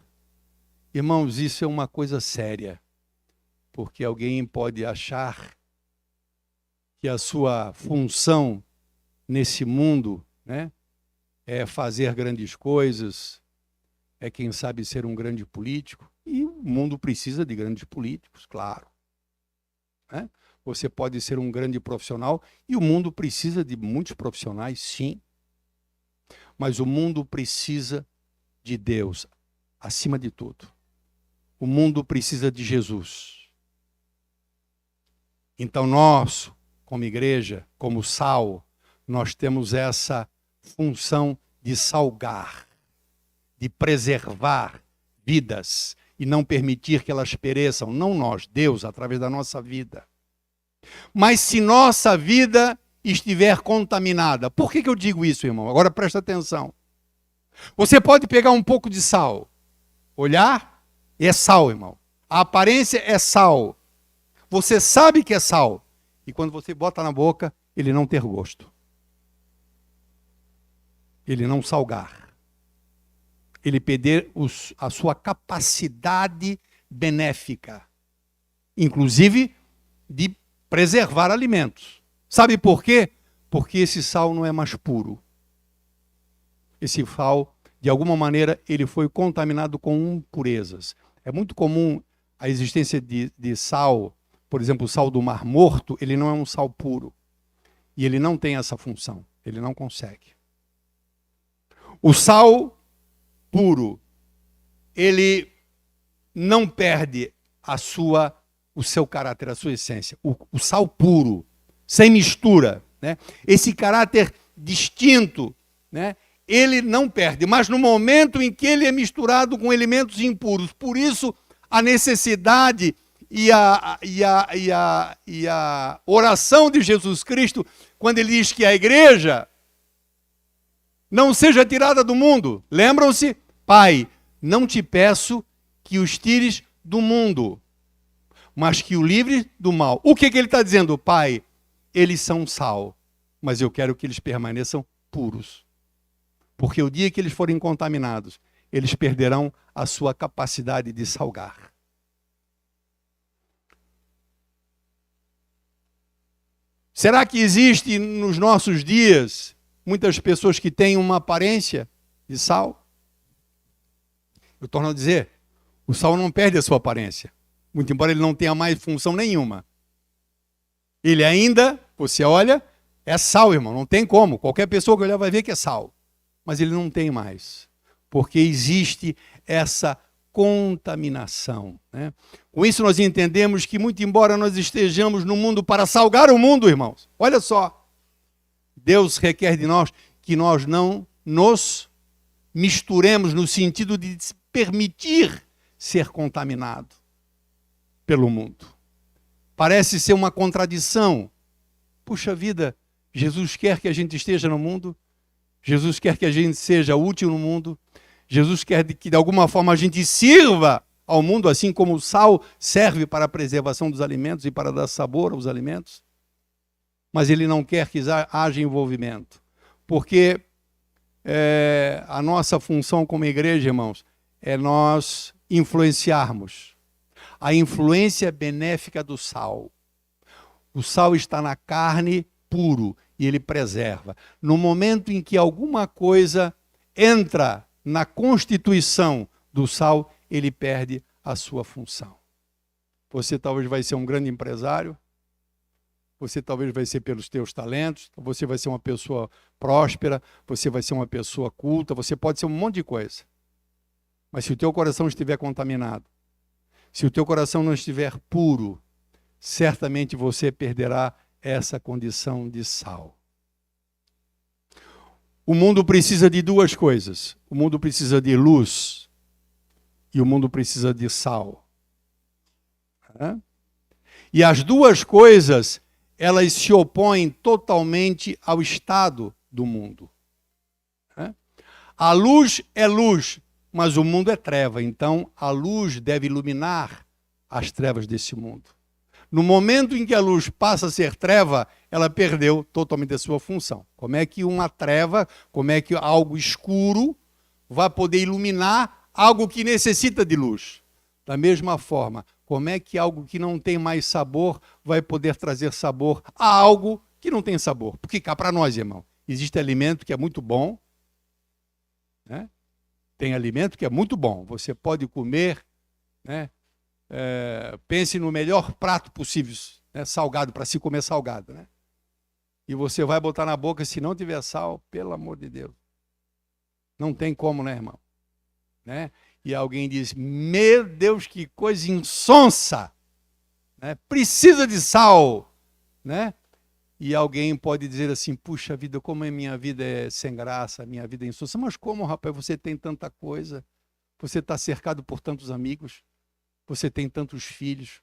Irmãos, isso é uma coisa séria, porque alguém pode achar que a sua função nesse mundo, né, é fazer grandes coisas, é quem sabe ser um grande político, e o mundo precisa de grandes políticos, claro. Né? Você pode ser um grande profissional, e o mundo precisa de muitos profissionais, sim, mas o mundo precisa de Deus, acima de tudo. O mundo precisa de Jesus. Então nós, como igreja, como sal, nós temos essa função de salgar, de preservar vidas e não permitir que elas pereçam. Não nós, Deus, através da nossa vida. Mas se nossa vida estiver contaminada, por que eu digo isso, irmão? Agora presta atenção. Você pode pegar um pouco de sal, olhar, é sal, irmão. A aparência é sal. Você sabe que é sal. E quando você bota na boca, ele não ter gosto. Ele não salgar. Ele perder a sua capacidade benéfica. Inclusive de preservar alimentos. Sabe por quê? Porque esse sal não é mais puro. Esse sal, de alguma maneira, ele foi contaminado com impurezas. É muito comum a existência de sal, por exemplo, o sal do Mar Morto, ele não é um sal puro. E ele não tem essa função, ele não consegue. O sal puro, ele não perde o seu caráter, a sua essência. O sal puro, sem mistura, né? Esse caráter distinto, né? Ele não perde, mas no momento em que ele é misturado com elementos impuros, por isso a necessidade e a oração de Jesus Cristo, quando ele diz que a igreja não seja tirada do mundo. Lembram-se? Pai, não te peço que os tires do mundo, mas que o livre do mal. O que ele está dizendo? Pai, eles são sal, mas eu quero que eles permaneçam puros. Porque o dia que eles forem contaminados, eles perderão a sua capacidade de salgar. Será que existe nos nossos dias muitas pessoas que têm uma aparência de sal. Eu torno a dizer, o sal não perde a sua aparência, muito embora ele não tenha mais função nenhuma. Ele ainda, você olha, é sal, irmão, não tem como. Qualquer pessoa que olhar vai ver que é sal. Mas ele não tem mais, porque existe essa contaminação, né? Com isso nós entendemos que, muito embora nós estejamos no mundo para salgar o mundo, irmãos, olha só, Deus requer de nós que nós não nos misturemos no sentido de permitir ser contaminado pelo mundo. Parece ser uma contradição. Puxa vida, Jesus quer que a gente esteja no mundo, Jesus quer que a gente seja útil no mundo, Jesus quer que de alguma forma a gente sirva ao mundo, assim como o sal serve para a preservação dos alimentos e para dar sabor aos alimentos. Mas ele não quer que haja envolvimento, porque a nossa função como igreja, irmãos, é nós influenciarmos. A influência benéfica do sal. O sal está na carne puro e ele preserva. No momento em que alguma coisa entra na constituição do sal, ele perde a sua função. Você talvez vai ser um grande empresário, você talvez vai ser pelos teus talentos, você vai ser uma pessoa próspera, você vai ser uma pessoa culta, você pode ser um monte de coisa. Mas se o teu coração estiver contaminado, se o teu coração não estiver puro, certamente você perderá essa condição de sal. O mundo precisa de duas coisas. O mundo precisa de luz e o mundo precisa de sal. E as duas coisas, elas se opõem totalmente ao estado do mundo. A luz é luz, mas o mundo é treva. Então, a luz deve iluminar as trevas desse mundo. No momento em que a luz passa a ser treva, ela perdeu totalmente a sua função. Como é que uma treva, como é que algo escuro vai poder iluminar algo que necessita de luz? Da mesma forma, como é que algo que não tem mais sabor vai poder trazer sabor a algo que não tem sabor? Porque cá para nós, irmão, existe alimento que é muito bom, né? Tem alimento que é muito bom. Você pode comer, né? Pense no melhor prato possível, né? Salgado, para se comer salgado, né? E você vai botar na boca, se não tiver sal, pelo amor de Deus. Não tem como, né, irmão? Né? E alguém diz, meu Deus, que coisa insonsa, né? Precisa de sal, né? E alguém pode dizer assim, puxa vida, como a minha vida é sem graça, a minha vida é insonsa. Mas como, rapaz, você tem tanta coisa, você está cercado por tantos amigos, você tem tantos filhos,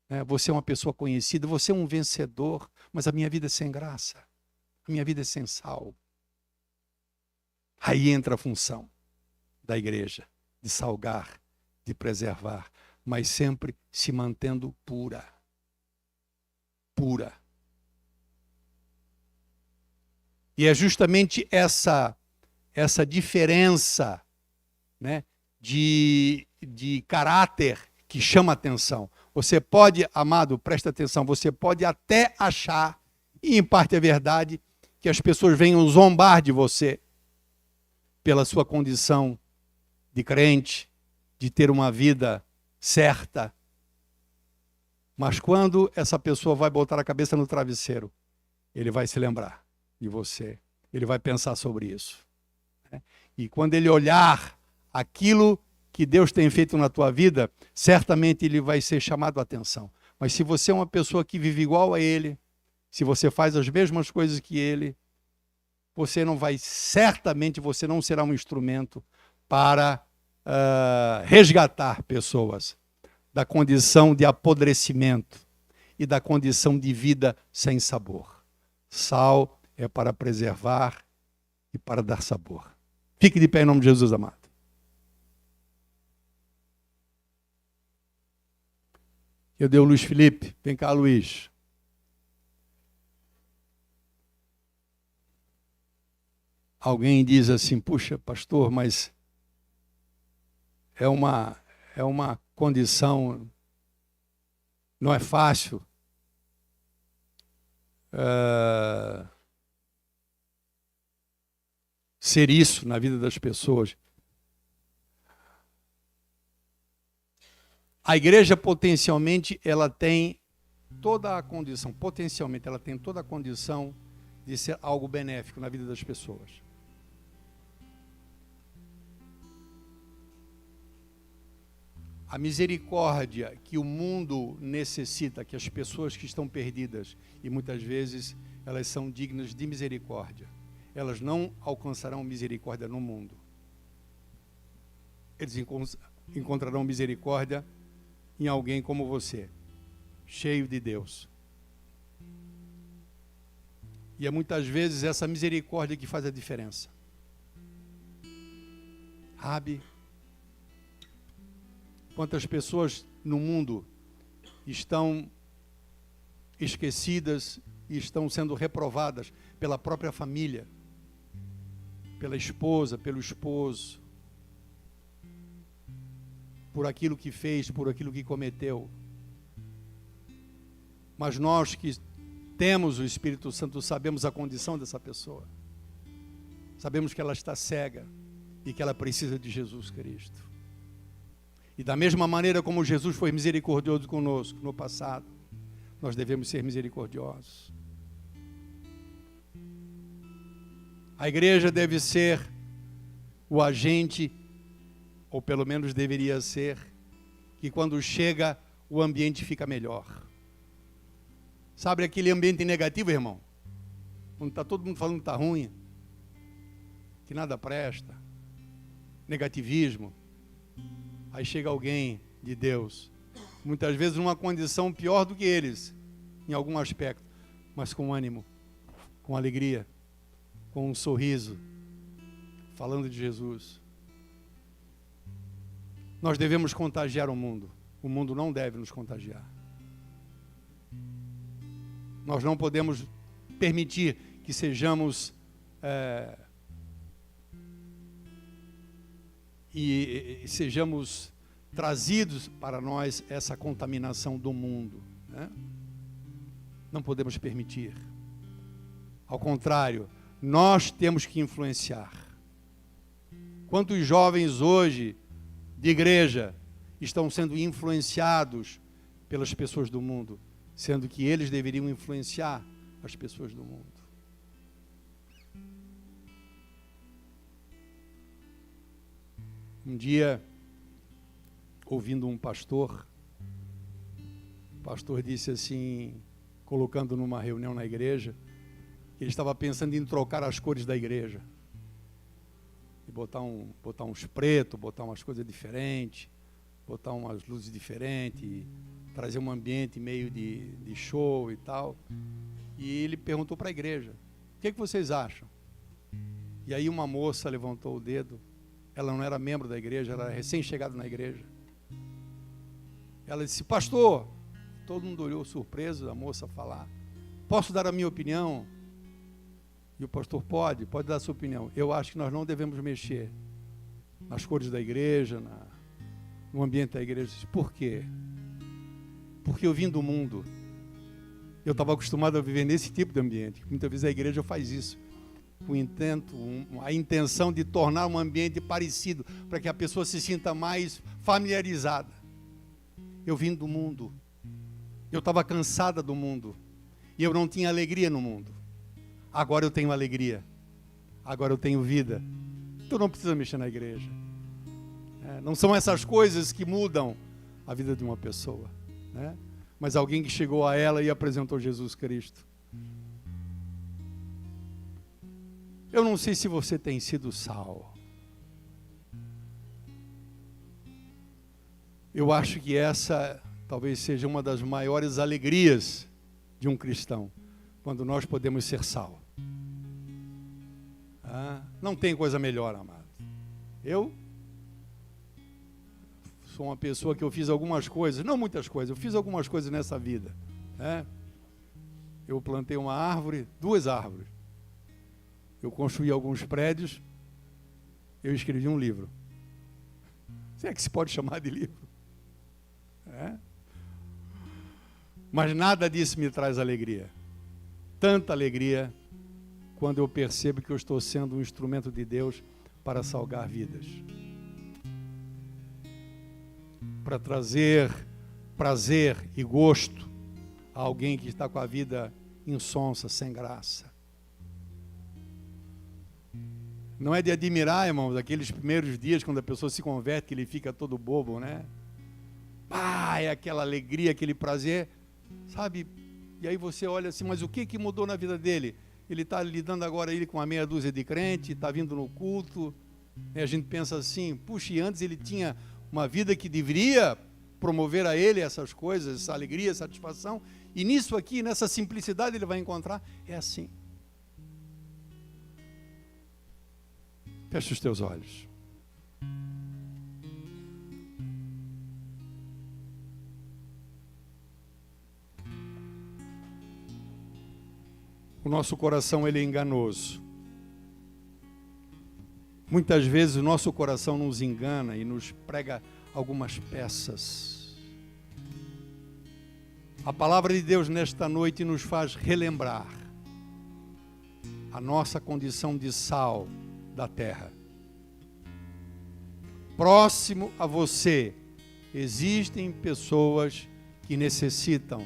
né? Você é uma pessoa conhecida, você é um vencedor, mas a minha vida é sem graça, a minha vida é sem sal. Aí entra a função da igreja, de salgar, de preservar, mas sempre se mantendo pura. Pura. E é justamente essa diferença, né, de caráter que chama atenção. Você pode, amado, presta atenção, você pode até achar, e em parte é verdade, que as pessoas venham zombar de você pela sua condição de crente, de ter uma vida certa. Mas quando essa pessoa vai botar a cabeça no travesseiro, ele vai se lembrar de você. Ele vai pensar sobre isso. E quando ele olhar aquilo que Deus tem feito na tua vida, certamente ele vai ser chamado a atenção. Mas se você é uma pessoa que vive igual a ele, se você faz as mesmas coisas que ele, você não vai, certamente você não será um instrumento para resgatar pessoas da condição de apodrecimento e da condição de vida sem sabor. Sal é para preservar e para dar sabor. Fique de pé em nome de Jesus, amado. Eu dei o Luiz Felipe. Vem cá, Luiz. Alguém diz assim, puxa, pastor, mas é uma condição, não é fácil. ser isso na vida das pessoas. A igreja potencialmente ela tem toda a condição, potencialmente ela tem toda a condição de ser algo benéfico na vida das pessoas. A misericórdia que o mundo necessita, que as pessoas que estão perdidas, e muitas vezes elas são dignas de misericórdia, elas não alcançarão misericórdia no mundo. Eles encontrarão misericórdia em alguém como você, cheio de Deus. E é muitas vezes essa misericórdia que faz a diferença. Sabe? Quantas pessoas no mundo estão esquecidas e estão sendo reprovadas pela própria família, pela esposa, pelo esposo, por aquilo que fez, por aquilo que cometeu. Mas nós que temos o Espírito Santo sabemos a condição dessa pessoa. Sabemos que ela está cega e que ela precisa de Jesus Cristo. E da mesma maneira como Jesus foi misericordioso conosco no passado, nós devemos ser misericordiosos. A igreja deve ser o agente, ou pelo menos deveria ser, que quando chega o ambiente fica melhor. Sabe aquele ambiente negativo, irmão? Quando está todo mundo falando que está ruim, que nada presta, negativismo. Aí chega alguém de Deus, muitas vezes numa condição pior do que eles, em algum aspecto, mas com ânimo, com alegria, com um sorriso, falando de Jesus. Nós devemos contagiar o mundo não deve nos contagiar. Nós não podemos permitir que sejamos sejamos trazidos para nós essa contaminação do mundo, né? Não podemos permitir. Ao contrário, nós temos que influenciar. Quantos jovens hoje de igreja estão sendo influenciados pelas pessoas do mundo, sendo que eles deveriam influenciar as pessoas do mundo? Um dia, ouvindo um pastor, o pastor disse assim, colocando numa reunião na igreja, que ele estava pensando em trocar as cores da igreja. E botar uns pretos, botar umas coisas diferentes, botar umas luzes diferentes, trazer um ambiente meio de show e tal. E ele perguntou para a igreja, o que vocês acham? E aí uma moça levantou o dedo. Ela não era membro da igreja, ela era recém-chegada na igreja. Ela disse, pastor, todo mundo olhou surpreso da moça falar, posso dar a minha opinião? E o pastor pode dar a sua opinião. Eu acho que nós não devemos mexer nas cores da igreja, no ambiente da igreja. Por quê? Porque eu vim do mundo. Eu estava acostumado a viver nesse tipo de ambiente. Muitas vezes a igreja faz isso. A intenção de tornar um ambiente parecido, para que a pessoa se sinta mais familiarizada. Eu vim do mundo. Eu estava cansada do mundo. E eu não tinha alegria no mundo. Agora eu tenho alegria. Agora eu tenho vida. Então não precisa mexer na igreja. Não são essas coisas que mudam a vida de uma pessoa, né? Mas alguém que chegou a ela e apresentou Jesus Cristo. Eu não sei se você tem sido sal. Eu acho que essa talvez seja uma das maiores alegrias de um cristão, quando nós podemos ser sal. Não tem coisa melhor, amado. Eu sou uma pessoa que eu fiz algumas coisas, não muitas coisas, eu fiz algumas coisas nessa vida, né? Eu plantei uma árvore, 2 árvores. Eu construí alguns prédios, eu escrevi um livro. Se é que se pode chamar de livro. Mas nada disso me traz alegria. Tanta alegria quando eu percebo que eu estou sendo um instrumento de Deus para salgar vidas, para trazer prazer e gosto a alguém que está com a vida insonsa, sem graça. Não é de admirar, irmãos, aqueles primeiros dias quando a pessoa se converte, que ele fica todo bobo, né? É aquela alegria, aquele prazer, sabe? E aí você olha assim, mas o que mudou na vida dele? Ele está lidando agora com uma meia dúzia de crente, está vindo no culto, e a gente pensa assim, puxa, e antes ele tinha uma vida que deveria promover a ele essas coisas, essa alegria, essa satisfação, e nisso aqui, nessa simplicidade ele vai encontrar, é assim. Fecha os teus olhos. O nosso coração, ele é enganoso. Muitas vezes o nosso coração nos engana e nos prega algumas peças. A palavra de Deus nesta noite nos faz relembrar a nossa condição de sal da terra. Próximo a você existem pessoas que necessitam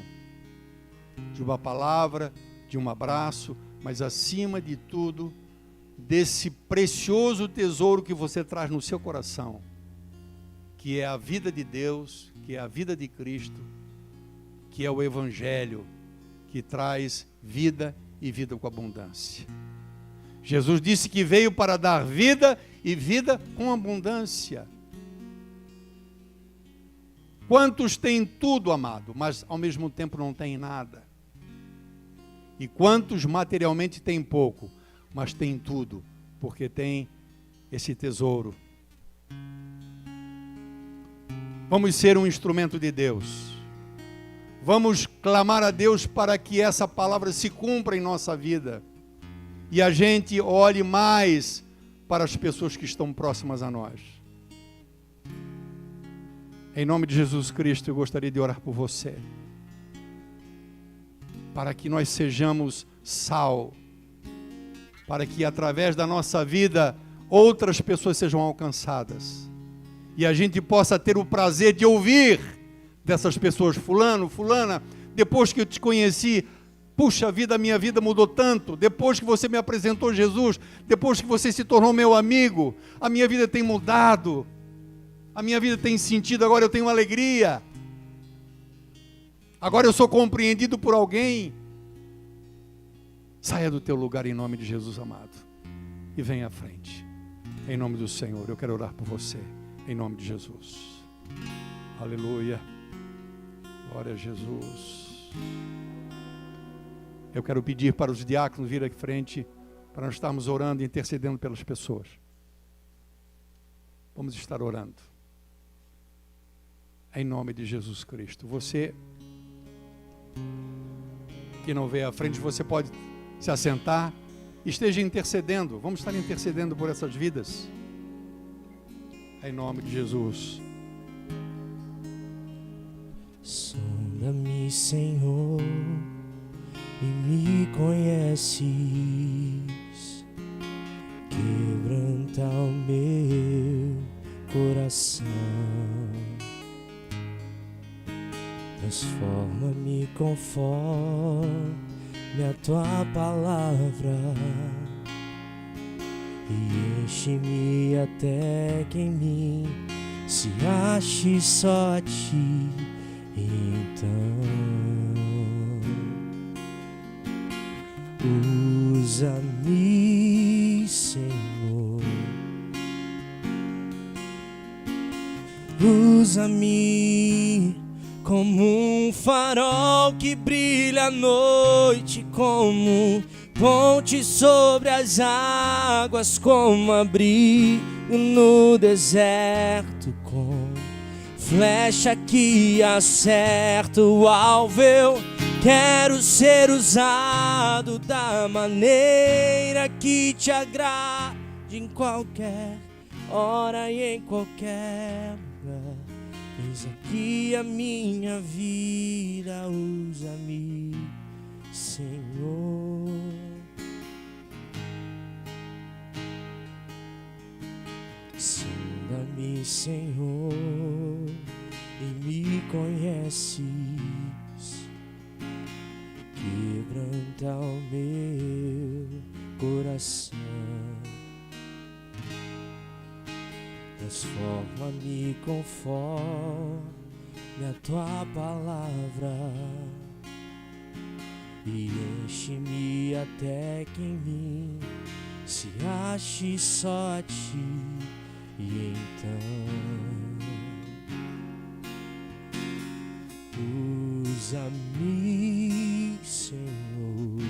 de uma palavra, de um abraço, mas acima de tudo, desse precioso tesouro que você traz no seu coração, que é a vida de Deus, que é a vida de Cristo, que é o Evangelho, que traz vida e vida com abundância. Jesus disse que veio para dar vida e vida com abundância. Quantos têm tudo, amado, mas ao mesmo tempo não têm nada? E quantos materialmente têm pouco, mas têm tudo, porque têm esse tesouro? Vamos ser um instrumento de Deus. Vamos clamar a Deus para que essa palavra se cumpra em nossa vida. E a gente olhe mais para as pessoas que estão próximas a nós. Em nome de Jesus Cristo, eu gostaria de orar por você. Para que nós sejamos sal. Para que através da nossa vida, outras pessoas sejam alcançadas. E a gente possa ter o prazer de ouvir dessas pessoas, fulano, fulana, depois que eu te conheci, puxa vida, a minha vida mudou tanto, depois que você me apresentou Jesus, depois que você se tornou meu amigo, a minha vida tem mudado, a minha vida tem sentido, agora eu tenho alegria, agora eu sou compreendido por alguém. Saia do teu lugar em nome de Jesus, amado, e venha à frente, em nome do Senhor. Eu quero orar por você, em nome de Jesus. Aleluia, glória a Jesus. Eu quero pedir para os diáconos vir aqui frente, para nós estarmos orando e intercedendo pelas pessoas. Vamos estar orando. Em nome de Jesus Cristo. Você que não veio à frente, você pode se assentar. Esteja intercedendo. Vamos estar intercedendo por essas vidas. Em nome de Jesus. Sonda-me, Senhor, e me conheces, quebranta o meu coração, transforma-me conforme a tua palavra e enche-me até que em mim se ache só a ti. Então usa-me, Senhor, usa-me como um farol que brilha à noite, como ponte sobre as águas, como abrigo no deserto, com flecha que acerta o alvo. Eu quero ser usado da maneira que te agrade, em qualquer hora e em qualquer lugar. Eis aqui a minha vida, usa-me, Senhor. Senhor, e me conheces, quebranta o meu coração, transforma-me conforme a tua palavra e enche-me até que em mim se ache só a ti. E então usa-me, Senhor,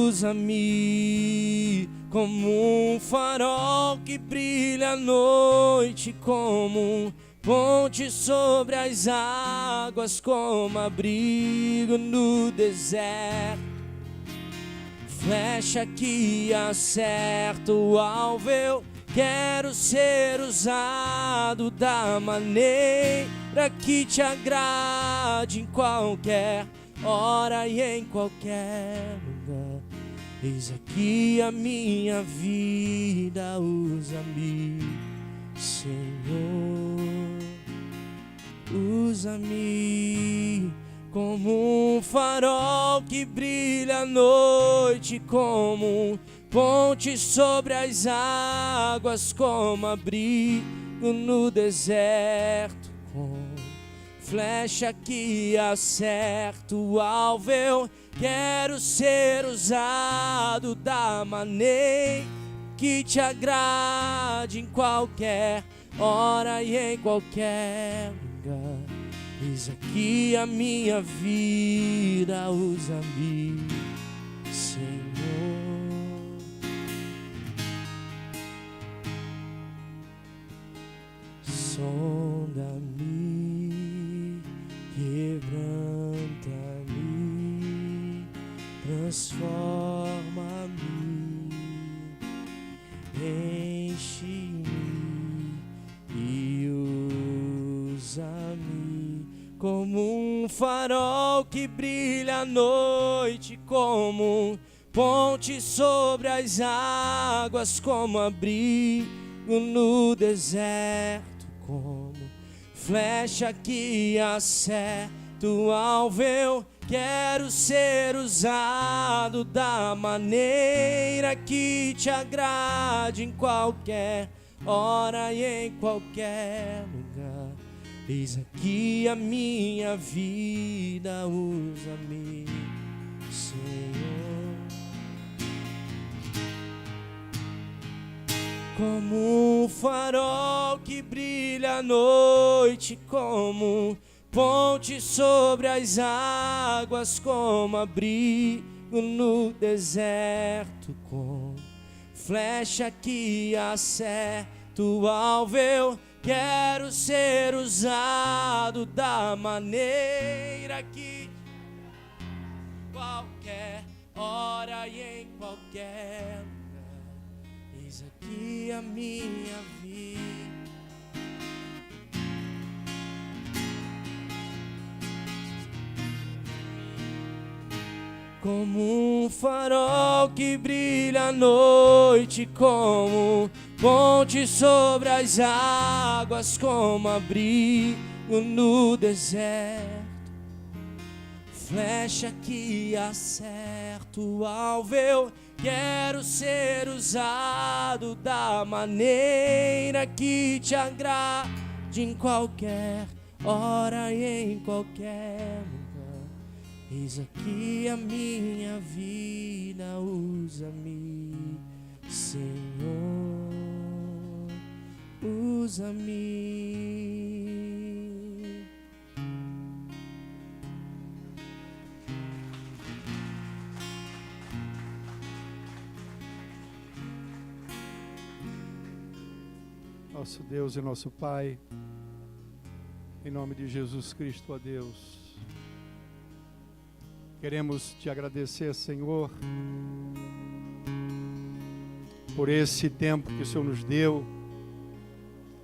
usa-me como um farol que brilha à noite, como um ponte sobre as águas, como abrigo no deserto, flecha que acerta o alvo. Eu quero ser usado da maneira que te agrade, em qualquer hora e em qualquer lugar. Eis aqui a minha vida, usa-me, Senhor, usa-me como um farol que brilha à noite, como um ponte sobre as águas, como abrigo no deserto, como flecha que acerta o alvo. Eu quero ser usado da maneira que te agrade, em qualquer hora e em qualquer lugar. Eis aqui a minha vida, usa-me, Senhor. Sonda-me, quebranta-me, transforma-me, enche-me e usa-me como um farol que brilha à noite, como um ponte sobre as águas, como abrigo no deserto, como flecha que acerta o alvo. Eu quero ser usado da maneira que te agrade, em qualquer hora e em qualquer lugar. Eis aqui a minha vida, usa-me, Senhor, como um farol que brilha à noite, como um ponte sobre as águas, como abrigo no deserto, como flecha que acerta o alvo. Eu quero ser usado da maneira que qualquer hora e em qualquer lugar. Eis aqui a minha vida, como um farol que brilha à noite, como ponte sobre as águas, como abrigo no deserto, flecha que acerta o alvo. Eu quero ser usado da maneira que te agrade, em qualquer hora e em qualquer lugar. Eis aqui a minha vida, usa-me, Senhor, usa-me. Nosso Deus e nosso Pai, em nome de Jesus Cristo, ó Deus, queremos te agradecer, Senhor, por esse tempo que o Senhor nos deu.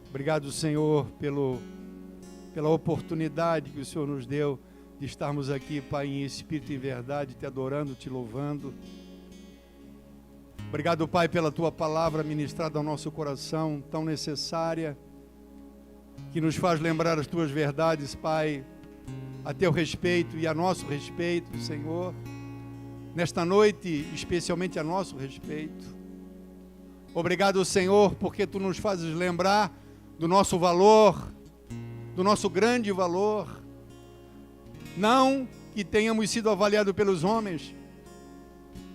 Obrigado, Senhor, pela oportunidade que o Senhor nos deu de estarmos aqui, Pai, em espírito e em verdade, te adorando, te louvando. Obrigado, Pai, pela Tua palavra ministrada ao nosso coração, tão necessária, que nos faz lembrar as Tuas verdades, Pai, a Teu respeito e a nosso respeito, Senhor. Nesta noite, especialmente a nosso respeito. Obrigado, Senhor, porque Tu nos fazes lembrar do nosso valor, do nosso grande valor. Não que tenhamos sido avaliados pelos homens,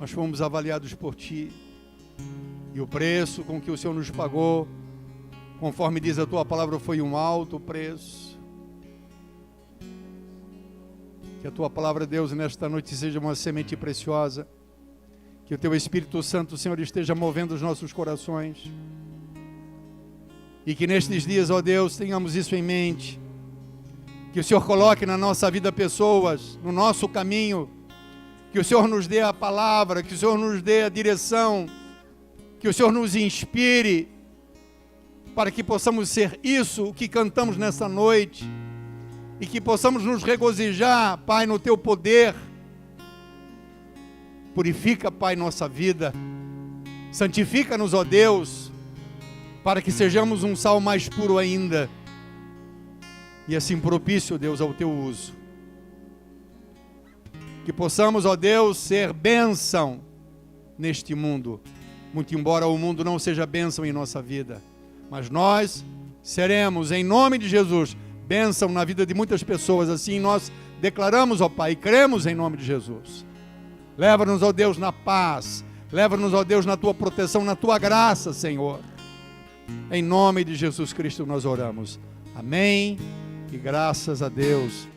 mas fomos avaliados por Ti. E o preço com que o Senhor nos pagou, conforme diz a Tua palavra, foi um alto preço. Que a Tua palavra, Deus, nesta noite seja uma semente preciosa. Que o Teu Espírito Santo, Senhor, esteja movendo os nossos corações. E que nestes dias, ó Deus, tenhamos isso em mente. Que o Senhor coloque na nossa vida pessoas, no nosso caminho. Que o Senhor nos dê a palavra, que o Senhor nos dê a direção. Que o Senhor nos inspire, para que possamos ser isso que cantamos nessa noite, e que possamos nos regozijar, Pai, no Teu poder. Purifica, Pai, nossa vida, santifica-nos, ó Deus, para que sejamos um sal mais puro ainda, e assim propício, Deus, ao Teu uso. Que possamos, ó Deus, ser bênção neste mundo, muito embora o mundo não seja bênção em nossa vida, mas nós seremos, em nome de Jesus, bênção na vida de muitas pessoas. Assim nós declaramos, ó Pai, e cremos em nome de Jesus. Leva-nos, ó Deus, na paz, leva-nos, ó Deus, na Tua proteção, na Tua graça, Senhor. Em nome de Jesus Cristo nós oramos. Amém e graças a Deus.